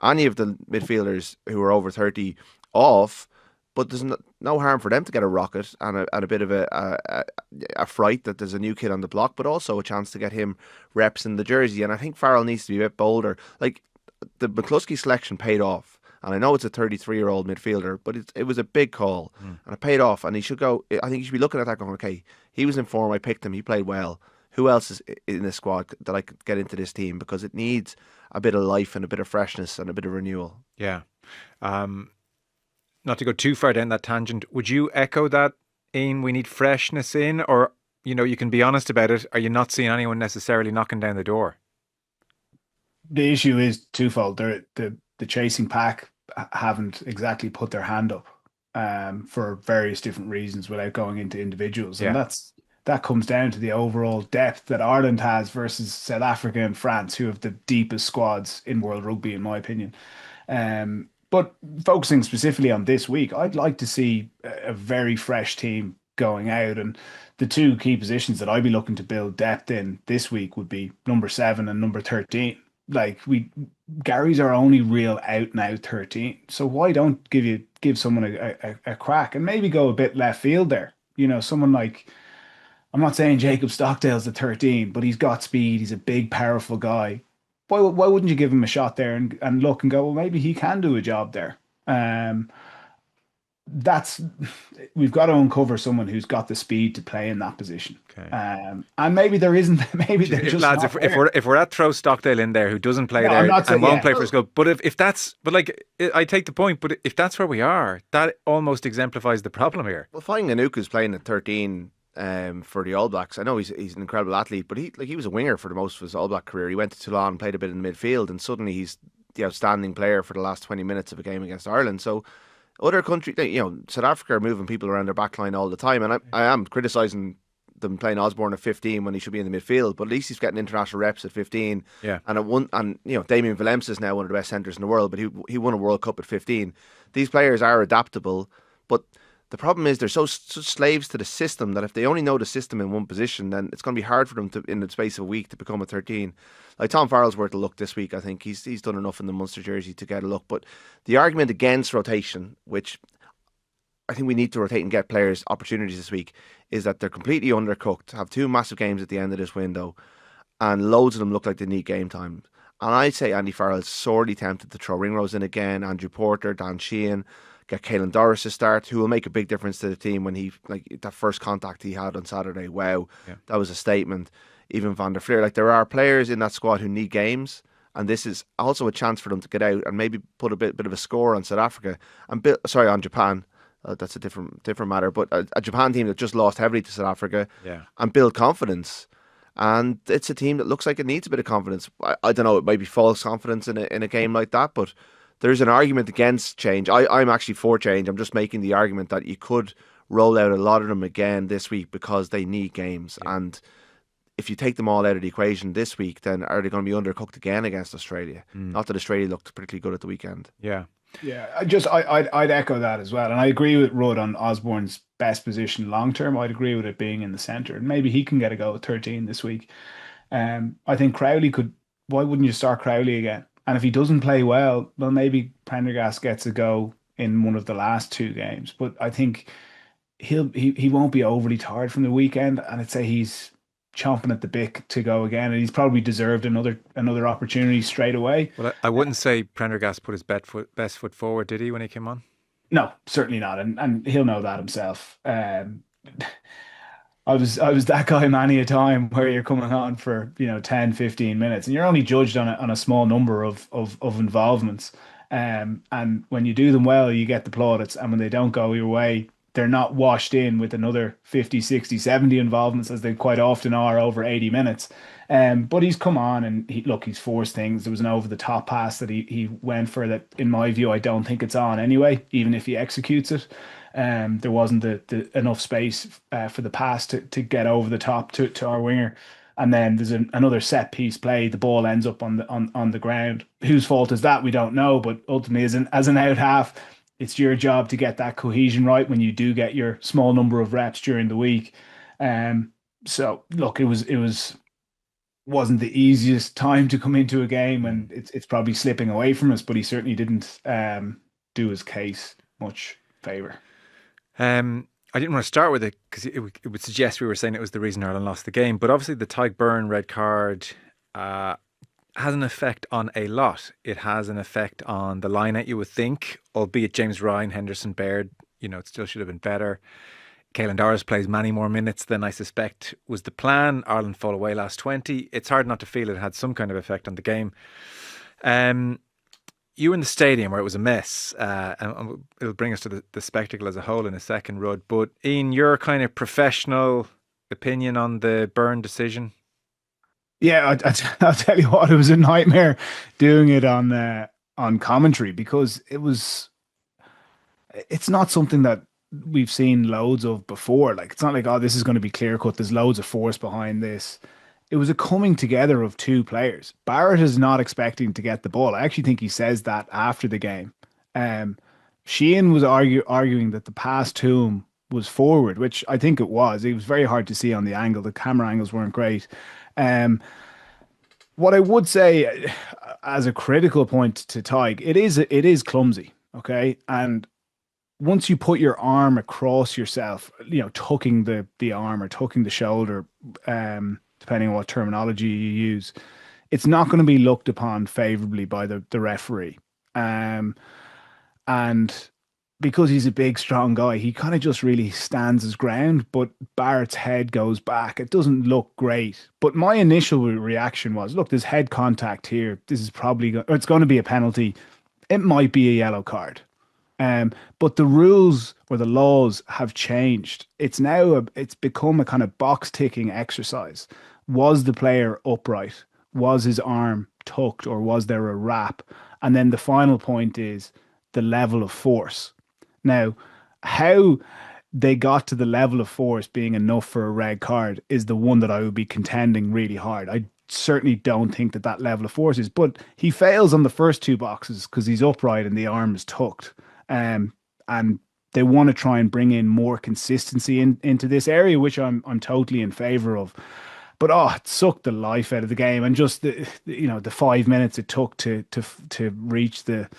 any of the midfielders who are over 30 off, but there's no harm for them to get a rocket and a bit of a fright that there's a new kid on the block, but also a chance to get him reps in the jersey. And I think Farrell needs to be a bit bolder. Like the McCluskey selection paid off. And I know it's a 33-year-old midfielder, but it was a big call and it paid off. And he should go. I think you should be looking at that going, okay, he was in form. I picked him. He played well. Who else is in this squad that I could get into this team? Because it needs a bit of life and a bit of freshness and a bit of renewal. Yeah. Not to go too far down that tangent, would you echo that, Ian? We need freshness in, or, you can be honest about it. Are you not seeing anyone necessarily knocking down the door? The issue is twofold. The chasing pack haven't exactly put their hand up for various different reasons without going into individuals. And Yeah. that comes down to the overall depth that Ireland has versus South Africa and France, who have the deepest squads in world rugby, in my opinion. But focusing specifically on this week, I'd like to see a very fresh team going out. And the two key positions that I'd be looking to build depth in this week would be number 7 and number 13. Like Gary's our only real out and out 13. So why don't give someone a crack and maybe go a bit left field there? Someone like, I'm not saying Jacob Stockdale's the 13, but he's got speed. He's a big, powerful guy. Why wouldn't you give him a shot there and look and go, well, maybe he can do a job there. We've got to uncover someone who's got the speed to play in that position. Okay. And maybe there isn't. Maybe they're just lads. not If we're at throw Stockdale in there, who doesn't play No, there I'm not saying- and won't yeah. play for his club, but I take the point. But if that's where we are, that almost exemplifies the problem here. Well, Fainga'anuku's playing at 13 for the All Blacks. I know he's an incredible athlete, but he was a winger for the most of his All Black career. He went to Toulon, played a bit in the midfield, and suddenly he's the outstanding player for the last 20 minutes of a game against Ireland. So other countries, South Africa are moving people around their back line all the time, and I am criticising them playing Osborne at 15 when he should be in the midfield, but at least he's getting international reps at 15. Yeah. And Damien Valemsa is now one of the best centres in the world, but he won a World Cup at 15. These players are adaptable, but the problem is they're such slaves to the system that if they only know the system in one position, then it's going to be hard for them to, in the space of a week, to become a 13. Like Tom Farrell's worth a look this week. I think he's done enough in the Munster jersey to get a look. But the argument against rotation, which I think we need to rotate and get players opportunities this week, is that they're completely undercooked, have 2 massive games at the end of this window, and loads of them look like they need game time. And I'd say Andy Farrell is sorely tempted to throw Ringrose in again, Andrew Porter, Dan Sheehan, get Caelan Doris to start, who will make a big difference to the team when he, like, that first contact he had on Saturday. Wow, that was a statement. Even Van der Fleer. Like, there are players in that squad who need games, and this is also a chance for them to get out and maybe put a bit of a score on South Africa and on Japan. That's a different matter. But a Japan team that just lost heavily to South Africa, and build confidence. And it's a team that looks like it needs a bit of confidence. I don't know, it might be false confidence in a game like that, but there's an argument against change. I'm actually for change. I'm just making the argument that you could roll out a lot of them again this week because they need games. Yeah. And if you take them all out of the equation this week, then are they going to be undercooked again against Australia? Not that Australia looked particularly good at the weekend. Yeah. I'd echo that as well. And I agree with Rudd on Osborne's best position long term. I'd agree with it being in the centre. And maybe he can get a go at 13 this week. I think Crowley could. Why wouldn't you start Crowley again? And if he doesn't play well, maybe Prendergast gets a go in one of the last 2 games. But I think he won't be overly tired from the weekend, and I'd say he's chomping at the bit to go again, and he's probably deserved another opportunity straight away. Well, I wouldn't say Prendergast put his best foot forward, did he, when he came on? No, certainly not, and he'll know that himself. I was that guy many a time where you're coming on for 10, 15 minutes and you're only judged on a small number of involvements. And when you do them well, you get the plaudits, and when they don't go your way, they're not washed in with another 50, 60, 70 involvements, as they quite often are over 80 minutes. But he's come on and he's forced things. There was an over-the-top pass that he went for that, in my view, I don't think it's on anyway, even if he executes it. There wasn't enough space for the pass to get over the top to our winger. And then there's another set piece play. The ball ends up on the ground. Whose fault is that? We don't know. But ultimately, as an out half, it's your job to get that cohesion right when you do get your small number of reps during the week. So look, it wasn't the easiest time to come into a game, and it's probably slipping away from us. But he certainly didn't do his case much favour. I didn't want to start with it because it would suggest we were saying it was the reason Ireland lost the game. But obviously the Tadhg Beirne red card has an effect on a lot. It has an effect on the line-out, you would think, albeit James Ryan, Henderson, Baird, it still should have been better. Caelan Doris plays many more minutes than I suspect was the plan. Ireland fall away last 20. It's hard not to feel it had some kind of effect on the game. You were in the stadium where it was a mess, and it'll bring us to the spectacle as a whole in a second, Rudd. But Ian, your kind of professional opinion on the Beirne decision? Yeah, I'll tell you what, it was a nightmare doing it on commentary, because it's not something that we've seen loads of before. Like, it's not like, oh, this is going to be clear cut. There's loads of force behind this. It was a coming together of 2 players. Barrett is not expecting to get the ball. I actually think he says that after the game. Sheehan was arguing that the pass to him was forward, which I think it was. It was very hard to see on the angle. The camera angles weren't great. What I would say as a critical point to Tadhg, it is clumsy, okay? And once you put your arm across yourself, tucking the arm or tucking the shoulder, depending on what terminology you use, it's not going to be looked upon favourably by the referee. And because he's a big, strong guy, he kind of just really stands his ground, but Barrett's head goes back. It doesn't look great. But my initial reaction was, look, there's head contact here. This is it's going to be a penalty. It might be a yellow card. But the rules or the laws have changed. It's become a kind of box ticking exercise. Was the player upright? Was his arm tucked, or was there a wrap? And then the final point is the level of force. Now, how they got to the level of force being enough for a red card is the one that I would be contending really hard. I certainly don't think that level of force is, but he fails on the first two boxes because he's upright and the arm is tucked. And they want to try and bring in more consistency into this area, which I'm totally in favor of. But it sucked the life out of the game, and just the 5 minutes it took to reach the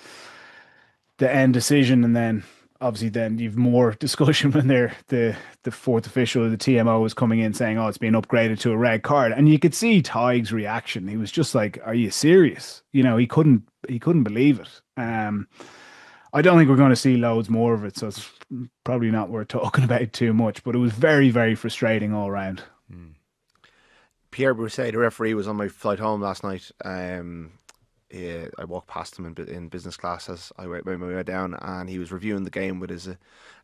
end decision, and then obviously then you've more discussion when the fourth official of the TMO is coming in saying, it's been upgraded to a red card, and you could see Tadhg's reaction. He was just like, "Are you serious?" He couldn't believe it. I don't think we're going to see loads more of it, so it's probably not worth talking about too much. But it was very, very frustrating all around. Pierre Brousset, the referee, was on my flight home last night. I walked past him in business class as I made my way down, and he was reviewing the game with his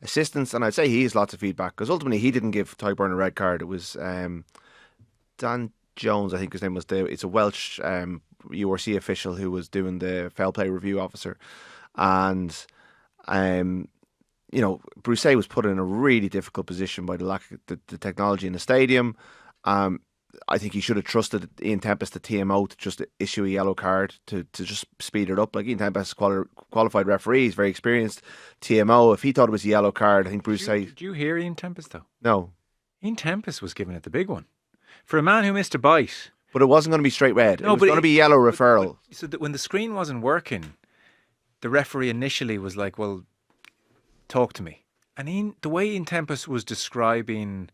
assistants. And I'd say he has lots of feedback, because ultimately he didn't give Tadhg Beirne a red card. It was Dan Jones, I think his name was. It's a Welsh URC official who was doing the foul play review officer. And, Brousset was put in a really difficult position by the lack of the technology in the stadium. I think he should have trusted Ian Tempest, the TMO, to just issue a yellow card to just speed it up. Like, Ian Tempest is qualified referee, he's very experienced. TMO, if he thought it was a yellow card, I think Brousset... Did you hear Ian Tempest, though? No. Ian Tempest was giving it the big one. For a man who missed a bite. But it wasn't going to be straight red. No, it was going to be yellow referral. So that when the screen wasn't working, the referee initially was like, well, talk to me. And the way Ian Tempest was describing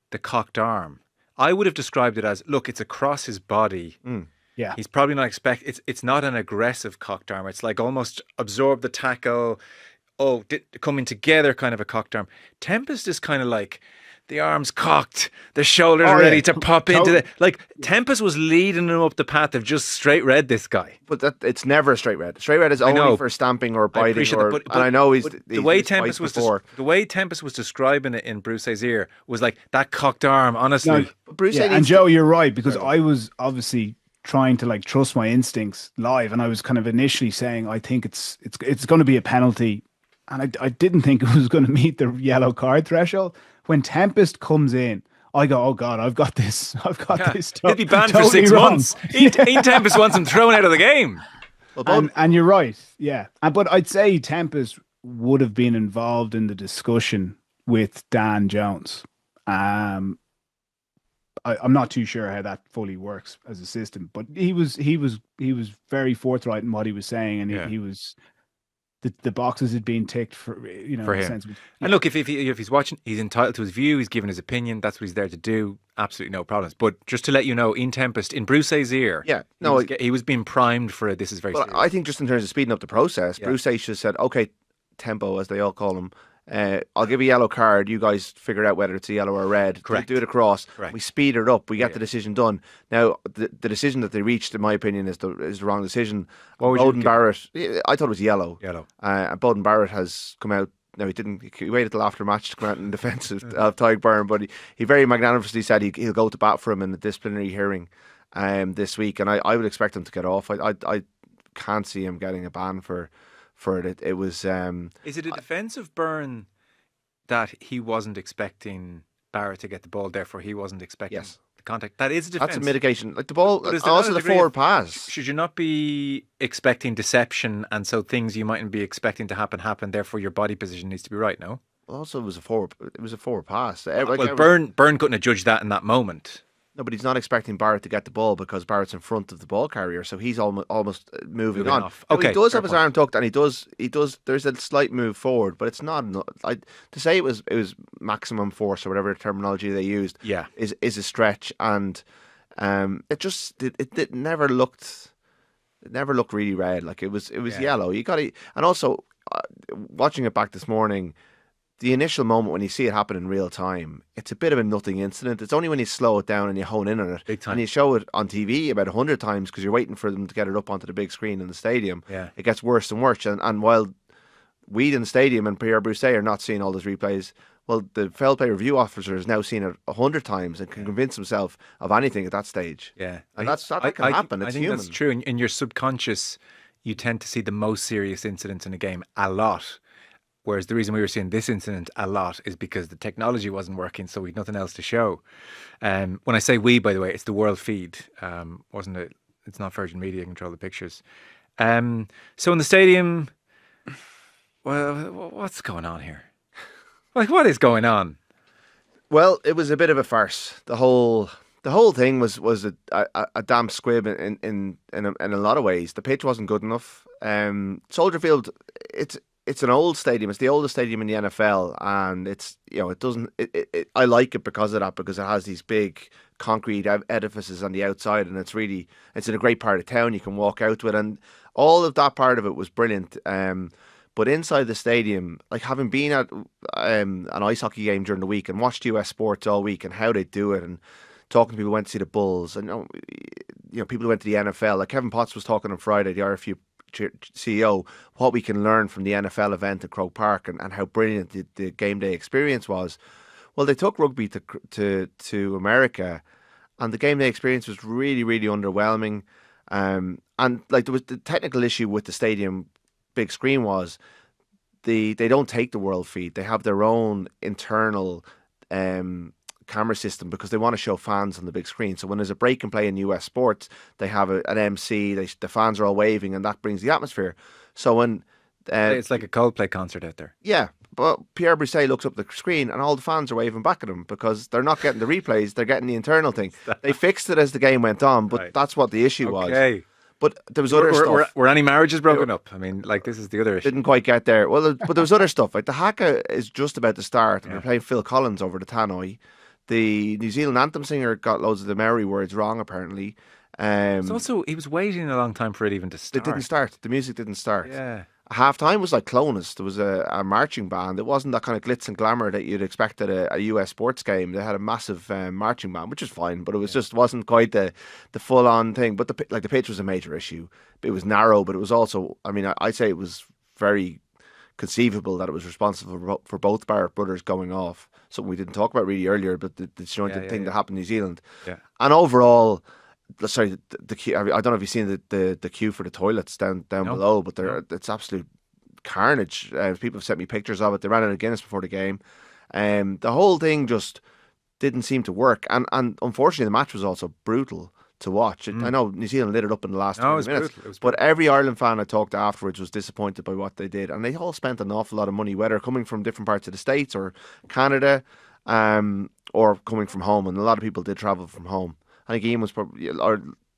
the cocked arm, I would have described it as, look, it's across his body. Yeah. He's probably not it's not an aggressive cocked arm. It's like almost absorb the tackle, coming together kind of a cocked arm. Tempest is kind of like, the arm's cocked, the shoulders are ready to pop into the... Like, Tempest was leading him up the path of just straight red, this guy. But it's never a straight red. Straight red is only for stamping or biting. And I know the way Tempest was describing it in Brousset's ear was like, that cocked arm, honestly. No, and Joe, you're right, because I was obviously trying to trust my instincts live, and I was kind of initially saying, I think it's going to be a penalty, and I didn't think it was going to meet the yellow card threshold. When Tempest comes in, I go, oh God, I've got this. He'll be banned for 6 months. Ian Tempest wants him thrown out of the game. Well, and you're right, yeah. But I'd say Tempest would have been involved in the discussion with Dan Jones. I'm not too sure how that fully works as a system, but he was very forthright in what he was saying, and he was. The boxes had been ticked for for him. And look, if he's watching, he's entitled to his view. He's given his opinion. That's what he's there to do. Absolutely no problems. But just to let you know, Ian Tempest in Bruce's ear, he was being primed for it. This is very. Well, serious. I think just in terms of speeding up the process, Bruce should have said, "Okay, tempo," as they all call him. I'll give a yellow card. You guys figure out whether it's a yellow or a red. Correct. Do it across. Correct. We speed it up. We get the decision done. Now, the decision that they reached, in my opinion, is the wrong decision. Bowden Barrett, I thought it was yellow. And Bowden Barrett has come out. No, he didn't. He waited till after match to come out in defence of Tadhg Beirne, but he very magnanimously said he'll go to bat for him in the disciplinary hearing this week, and I would expect him to get off. I can't see him getting a ban for it. It was. Is it a defence of Byrne that he wasn't expecting Barrett to get the ball, therefore he wasn't expecting the contact? That is a defence. That's a mitigation. Like the ball, also the forward pass. Should you not be expecting deception, and so things you mightn't be expecting to happen? Therefore, your body position needs to be right. No. Well, also it was a forward pass. Byrne couldn't have judged that in that moment. No, but he's not expecting Barrett to get the ball because Barrett's in front of the ball carrier, so he's almost moving on. Off. Okay, he does have his arm tucked, and he does. There's a slight move forward, but it's not enough. To say it was maximum force or whatever terminology they used. Is a stretch, and it never looked really red. Like it was yellow. You got to, and also watching it back this morning. The initial moment when you see it happen in real time, it's a bit of a nothing incident. It's only when you slow it down and you hone in on it and you show it on TV about 100 times because you're waiting for them to get it up onto the big screen in the stadium. It gets worse and worse. And while we in the stadium and Pierre Brousset are not seeing all those replays, well, the foul play review officer has now seen it 100 times and can convince himself of anything at that stage. Yeah, and that can happen. It's human. That's true. In your subconscious, you tend to see the most serious incidents in a game a lot. Whereas the reason we were seeing this incident a lot is because the technology wasn't working, so we'd nothing else to show. When I say we, by the way, it's the world feed, wasn't it? It's not Virgin Media control the pictures. So in the stadium, well, what's going on here? Like, what is going on? Well, it was a bit of a farce. The whole thing was a damp squib in a lot of ways. The pitch wasn't good enough. Soldier Field, it's an old stadium. It's the oldest stadium in the NFL, and it's, you know, it doesn't. I like it because of that, because it has these big concrete edifices on the outside, and it's in a great part of town. You can walk out to it, and all of that part of it was brilliant. But inside the stadium, like having been at an ice hockey game during the week and watched US sports all week and how they do it, and talking to people who went to see the Bulls, and you know people who went to the NFL. Like Kevin Potts was talking on Friday, the RFU CEO, what we can learn from the NFL event at Croke Park, and how brilliant the game day experience was. Well, they took rugby to America, and the game day experience was really, really underwhelming. And like there was the technical issue with the stadium big screen was they don't take the world feed. They have their own internal camera system because they want to show fans on the big screen. So when there's a break and play in US sports, they have an MC, the fans are all waving, and that brings the atmosphere. So when it's like a Coldplay concert out there. Yeah, but Pierre Brisset looks up the screen and all the fans are waving back at him because they're not getting the replays, they're getting the internal thing. They fixed it as the game went on, but that's what the issue was. But there was other stuff. Were any marriages broken up? I mean, like, this is the other issue. Didn't quite get there. Well, but there was other stuff. Like the haka is just about to start, and they're playing Phil Collins over the tannoy. The New Zealand anthem singer got loads of the Maori words wrong, apparently. So also, he was waiting a long time for it even to start. It didn't start. The music didn't start. Yeah. Half time was like Clonus. There was a marching band. It wasn't that kind of glitz and glamour that you'd expect at a US sports game. They had a massive marching band, which is fine, but it was just wasn't quite the full on thing. But the pitch was a major issue. It was narrow, but it was also, I mean, I'd say it was very conceivable that it was responsible for both Barrett brothers going off. Something we didn't talk about really earlier, but the disjointed thing that happened in New Zealand. Yeah. And overall, sorry, the queue, I don't know if you've seen the queue for the toilets down below, but it's absolute carnage. People have sent me pictures of it. They ran out of Guinness before the game. The whole thing just didn't seem to work. And unfortunately, the match was also brutal to watch. I know New Zealand lit it up in the last 20 minutes, but every Ireland fan I talked to afterwards was disappointed by what they did. And they all spent an awful lot of money, whether coming from different parts of the States or Canada, or coming from home. And a lot of people did travel from home. I think Ian was probably,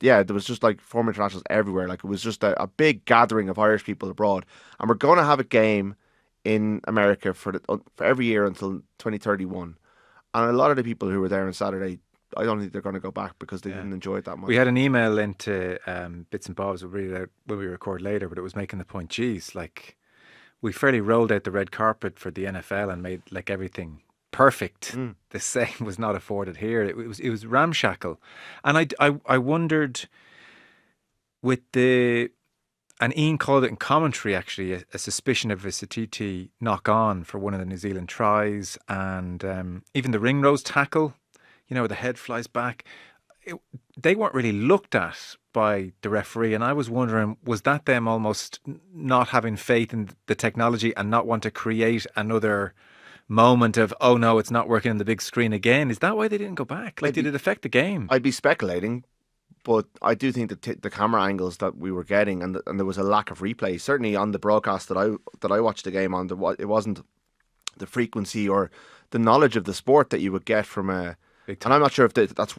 there was just like former internationals everywhere. Like it was just a big gathering of Irish people abroad. And we're going to have a game in America for every year until 2031. And a lot of the people who were there on Saturday, I don't think they're going to go back because they didn't enjoy it that much. We had an email into Bits and Bobs, we'll read it out when we record later, but it was making the point, geez, like we fairly rolled out the red carpet for the NFL and made like everything perfect. The same was not afforded here. It was ramshackle. And I wondered with and Ian called it in commentary actually a suspicion of a Satiti knock on for one of the New Zealand tries, and even the ringrose tackle, you know, the head flies back. They weren't really looked at by the referee, and I was wondering, was that them almost not having faith in the technology and not want to create another moment of, oh no, it's not working on the big screen again? Is that why they didn't go back? Like, did it affect the game? I'd be speculating, but I do think that the camera angles that we were getting, and there was a lack of replay. Certainly on the broadcast that I watched the game on, it wasn't the frequency or the knowledge of the sport that you would get from a. And I'm not sure if that's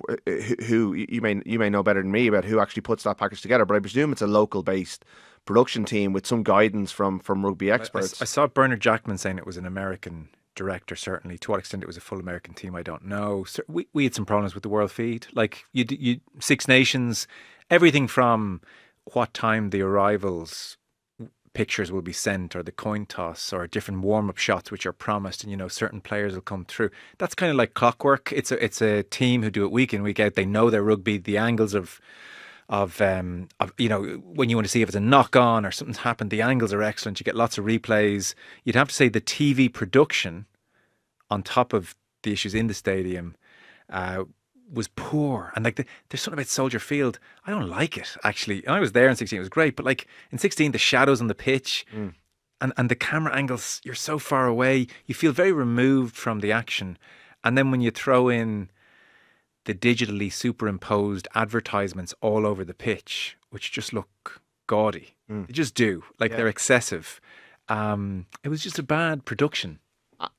who you may know better than me about who actually puts that package together, but I presume it's a local based production team with some guidance from rugby experts. I saw Bernard Jackman saying it was an American director, certainly. To what extent it was a full American team, I don't know. So we had some problems with the world feed. Like you Six Nations, everything from what time the arrivals pictures will be sent, or the coin toss, or different warm-up shots which are promised, and you know certain players will come through. That's kind of like clockwork. It's a team who do it week in, week out. They know their rugby, the angles of you know, when you want to see if it's a knock on or something's happened, the angles are excellent. You get lots of replays. You'd have to say the TV production on top of the issues in the stadium was poor. And like there's something about Soldier Field, I don't like it actually. I was there in 16, it was great, but like in 16 the shadows on the pitch, and the camera angles, you're so far away, you feel very removed from the action. And then when you throw in the digitally superimposed advertisements all over the pitch, which just look gaudy. They just do. Like they're excessive. It was just a bad production.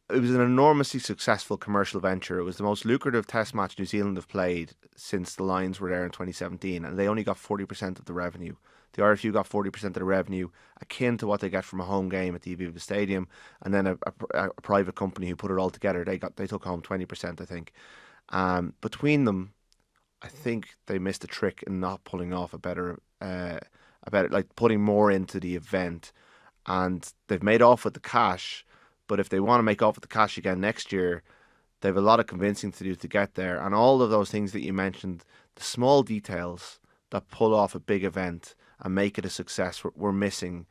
It was an enormously successful commercial venture. It was the most lucrative test match New Zealand have played since the Lions were there in 2017, and they only got 40% of the revenue. The RFU got 40% of the revenue, akin to what they get from a home game at the Aviva Stadium, and then a private company who put it all together, they took home 20%, I think. Between them, I think they missed a trick in not pulling off a better, like putting more into the event, and they've made off with the cash. But if they want to make off with the cash again next year, they have a lot of convincing to do to get there. And all of those things that you mentioned, the small details that pull off a big event and make it a success, we're missing.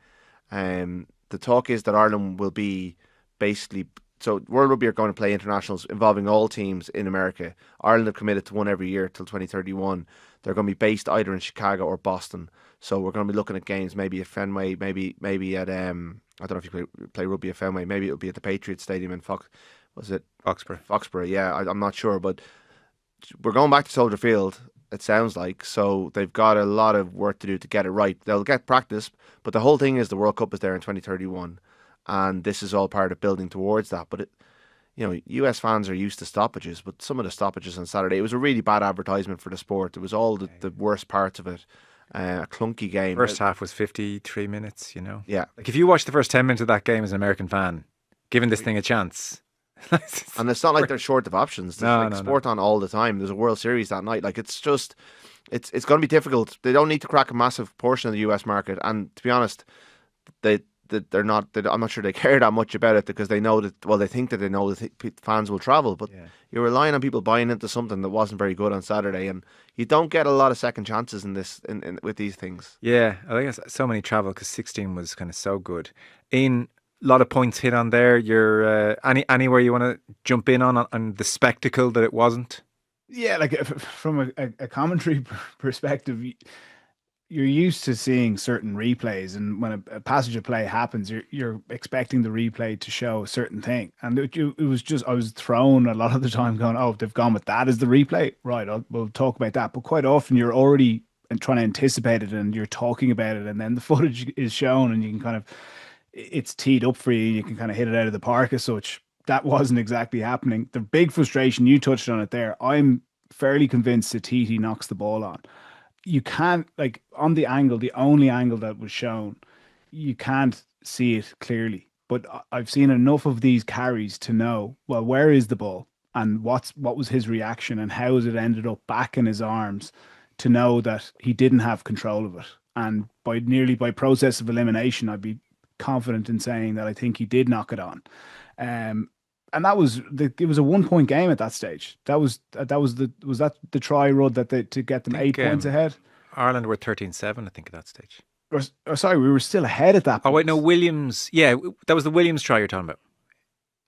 The talk is that Ireland will be basically... So World Rugby are going to play internationals involving all teams in America. Ireland have committed to one every year till 2031. They're going to be based either in Chicago or Boston. So we're going to be looking at games maybe at Fenway, maybe at I don't know if you play rugby at Fenway. Maybe it'll be at the Patriots Stadium in Foxborough. Foxborough, yeah. I'm not sure, but we're going back to Soldier Field. It sounds like, so they've got a lot of work to do to get it right. They'll get practice, but the whole thing is the World Cup is there in 2031. And this is all part of building towards that. But, US fans are used to stoppages, but some of the stoppages on Saturday, it was a really bad advertisement for the sport. It was all the worst parts of it. A clunky game. First half was 53 minutes, Yeah. Like if you watch the first 10 minutes of that game as an American fan, giving this thing a chance. And it's not like they're short of options. There's sport on all the time. There's a World Series that night. Like it's just, it's going to be difficult. They don't need to crack a massive portion of the US market. And to be honest, they're not. I'm not sure they care that much about it because they know that. Well, they think that they know that fans will travel, but you're relying on people buying into something that wasn't very good on Saturday, and you don't get a lot of second chances in this with these things. Yeah, I think it's so many travel because 16 was kind of so good. Ian, a lot of points hit on there. You're anywhere you want to jump in on the spectacle that it wasn't? Yeah, like from a commentary perspective, you're used to seeing certain replays, and when a passage of play happens, you're expecting the replay to show a certain thing. And it was just, I was thrown a lot of the time going, oh, they've gone with that as the replay. Right, we'll talk about that. But quite often you're already trying to anticipate it and you're talking about it, and then the footage is shown and you can kind of, it's teed up for you. You can kind of hit it out of the park as such. That wasn't exactly happening. The big frustration, you touched on it there. I'm fairly convinced that TT knocks the ball on. You can't, like on the angle, the only angle that was shown, you can't see it clearly. But I've seen enough of these carries to know, well, where is the ball and what was his reaction and how has it ended up back in his arms, to know that he didn't have control of it. And by process of elimination, I'd be confident in saying that I think he did knock it on. And that was it was a 1 point game at that stage. Was that the try, Rudd, that to get them 8 points ahead? Ireland were 13-7, I think, at that stage. Or sorry, we were still ahead at that point. Oh wait, no, Williams. Yeah, that was the Williams try you're talking about.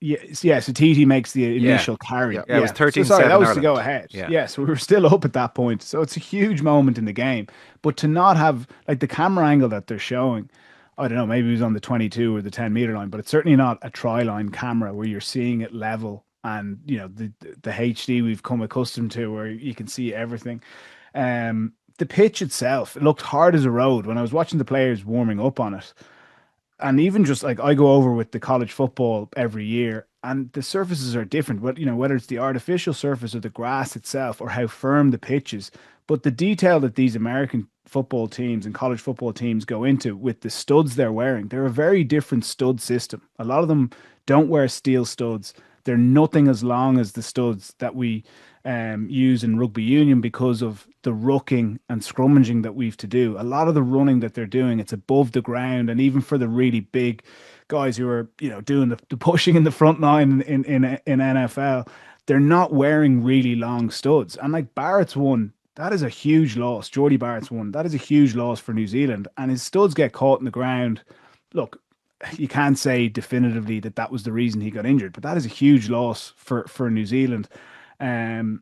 Yeah. So TT makes the initial carry. Yeah, it was 13-7. So sorry, that was Ireland. to go ahead. Yeah. So we were still up at that point. So it's a huge moment in the game. But to not have, like, the camera angle that they're showing, I don't know, maybe it was on the 22 or the 10 meter line, but it's certainly not a try line camera where you're seeing it level and, the HD we've come accustomed to where you can see everything. The pitch itself, it looked hard as a road when I was watching the players warming up on it. And even just like I go over with the college football every year, and the surfaces are different, but whether it's the artificial surface or the grass itself or how firm the pitch is, but the detail that these American football teams and college football teams go into with the studs they're wearing, they're a very different stud system. A lot of them don't wear steel studs. They're nothing as long as the studs that we use in rugby union because of the rucking and scrummaging that we've to do. A lot of the running that they're doing, it's above the ground, and even for the really big guys who are doing the pushing in the front line in NFL, they're not wearing really long studs. And like Barrett's one, that is a huge loss. Geordie Barrett's one, that is a huge loss for New Zealand, and his studs get caught in the ground. Look, you can't say definitively that was the reason he got injured, but that is a huge loss for New Zealand. And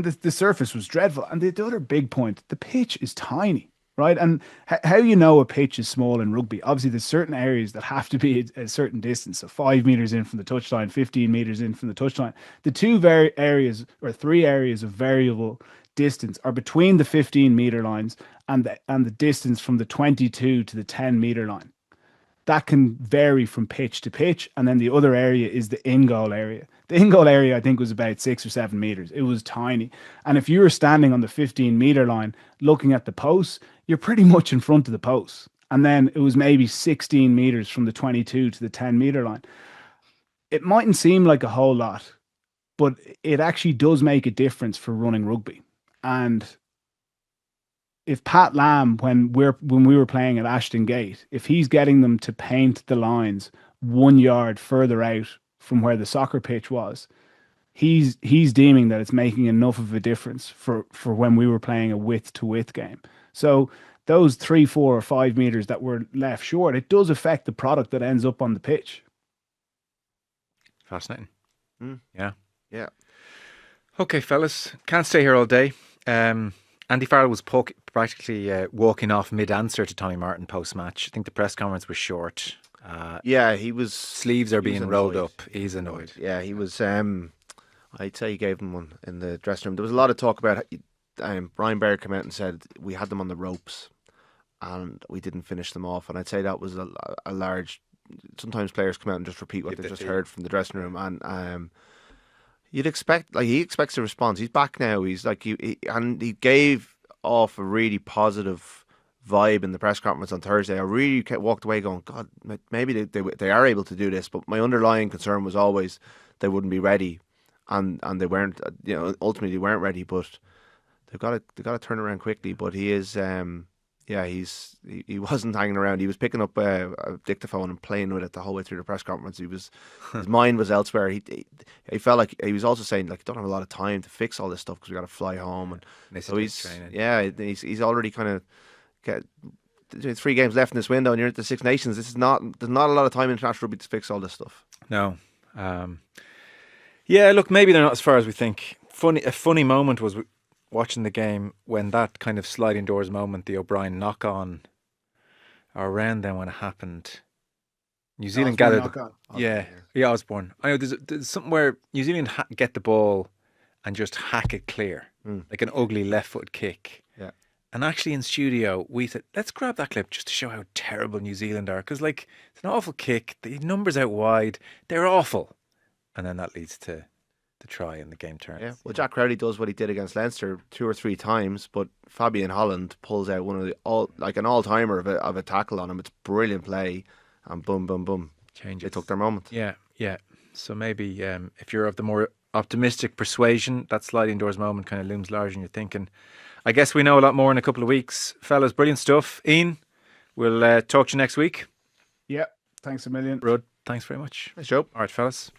the surface was dreadful. And the other big point, the pitch is tiny. right? And how you know a pitch is small in rugby? Obviously, there's certain areas that have to be a certain distance. So 5 meters in from the touchline, 15 meters in from the touchline. The two areas or three areas of variable distance are between the 15-meter lines and the distance from the 22 to the 10-meter line. That can vary from pitch to pitch. And then the other area is the in-goal area. The in-goal area, I think, was about 6 or 7 meters. It was tiny. And if you were standing on the 15-meter line looking at the posts, you're pretty much in front of the posts. And then it was maybe 16 meters from the 22 to the 10-meter line. It mightn't seem like a whole lot, but it actually does make a difference for running rugby. And if Pat Lam, when we were playing at Ashton Gate, if he's getting them to paint the lines 1 yard further out from where the soccer pitch was, he's deeming that it's making enough of a difference for when we were playing a width to width game. So those 3, 4, or 5 meters that were left short, it does affect the product that ends up on the pitch. Fascinating. Yeah. Okay, fellas, can't stay here all day. Andy Farrell was practically walking off mid-answer to Tommy Martin post-match. I think the press conference was short. He was. Sleeves are being rolled up. He's annoyed. Yeah, he was. I'd say he gave them one in the dressing room. There was a lot of talk about. Brian Baird came out and said we had them on the ropes, and we didn't finish them off. And I'd say that was a large. Sometimes players come out and just repeat what they just heard from the dressing room, and you'd expect, like, he expects a response. He's back now. He's like he gave off a really positive vibe in the press conference on Thursday. I really walked away going, God, maybe they are able to do this. But my underlying concern was always they wouldn't be ready, and they weren't. Ultimately they weren't ready. But they've got to turn around quickly. But he is. He wasn't hanging around. He was picking up a dictaphone and playing with it the whole way through the press conference. His mind was elsewhere. He felt like he was also saying, like, don't have a lot of time to fix all this stuff because we got to fly home. And so he's already kind of get 3 games left in this window, and you're at the Six Nations. There's not a lot of time in international rugby to fix all this stuff. No. Look, maybe they're not as far as we think. A funny moment was watching the game when that kind of sliding doors moment, the O'Brien knock on, or around then when it happened, New Zealand gathered. Osborne. I know there's something where New Zealand get the ball and just hack it clear, like an ugly left foot kick. Yeah. And actually in studio we said, let's grab that clip just to show how terrible New Zealand are, because like it's an awful kick. The numbers out wide, they're awful, and then that leads to the try and the game turns. Yeah, well, Jack Crowley does what he did against Leinster 2 or 3 times, but Fabian Holland pulls out one of an all-timer of a tackle on him. It's brilliant play, and boom, boom, boom, changes. They took their moment. Yeah. So maybe if you're of the more optimistic persuasion, that sliding doors moment kind of looms large in your thinking. I guess we know a lot more in a couple of weeks, fellas. Brilliant stuff. Ian, we'll talk to you next week. Yeah, thanks a million. Rud, thanks very much. Nice job. All right, fellas.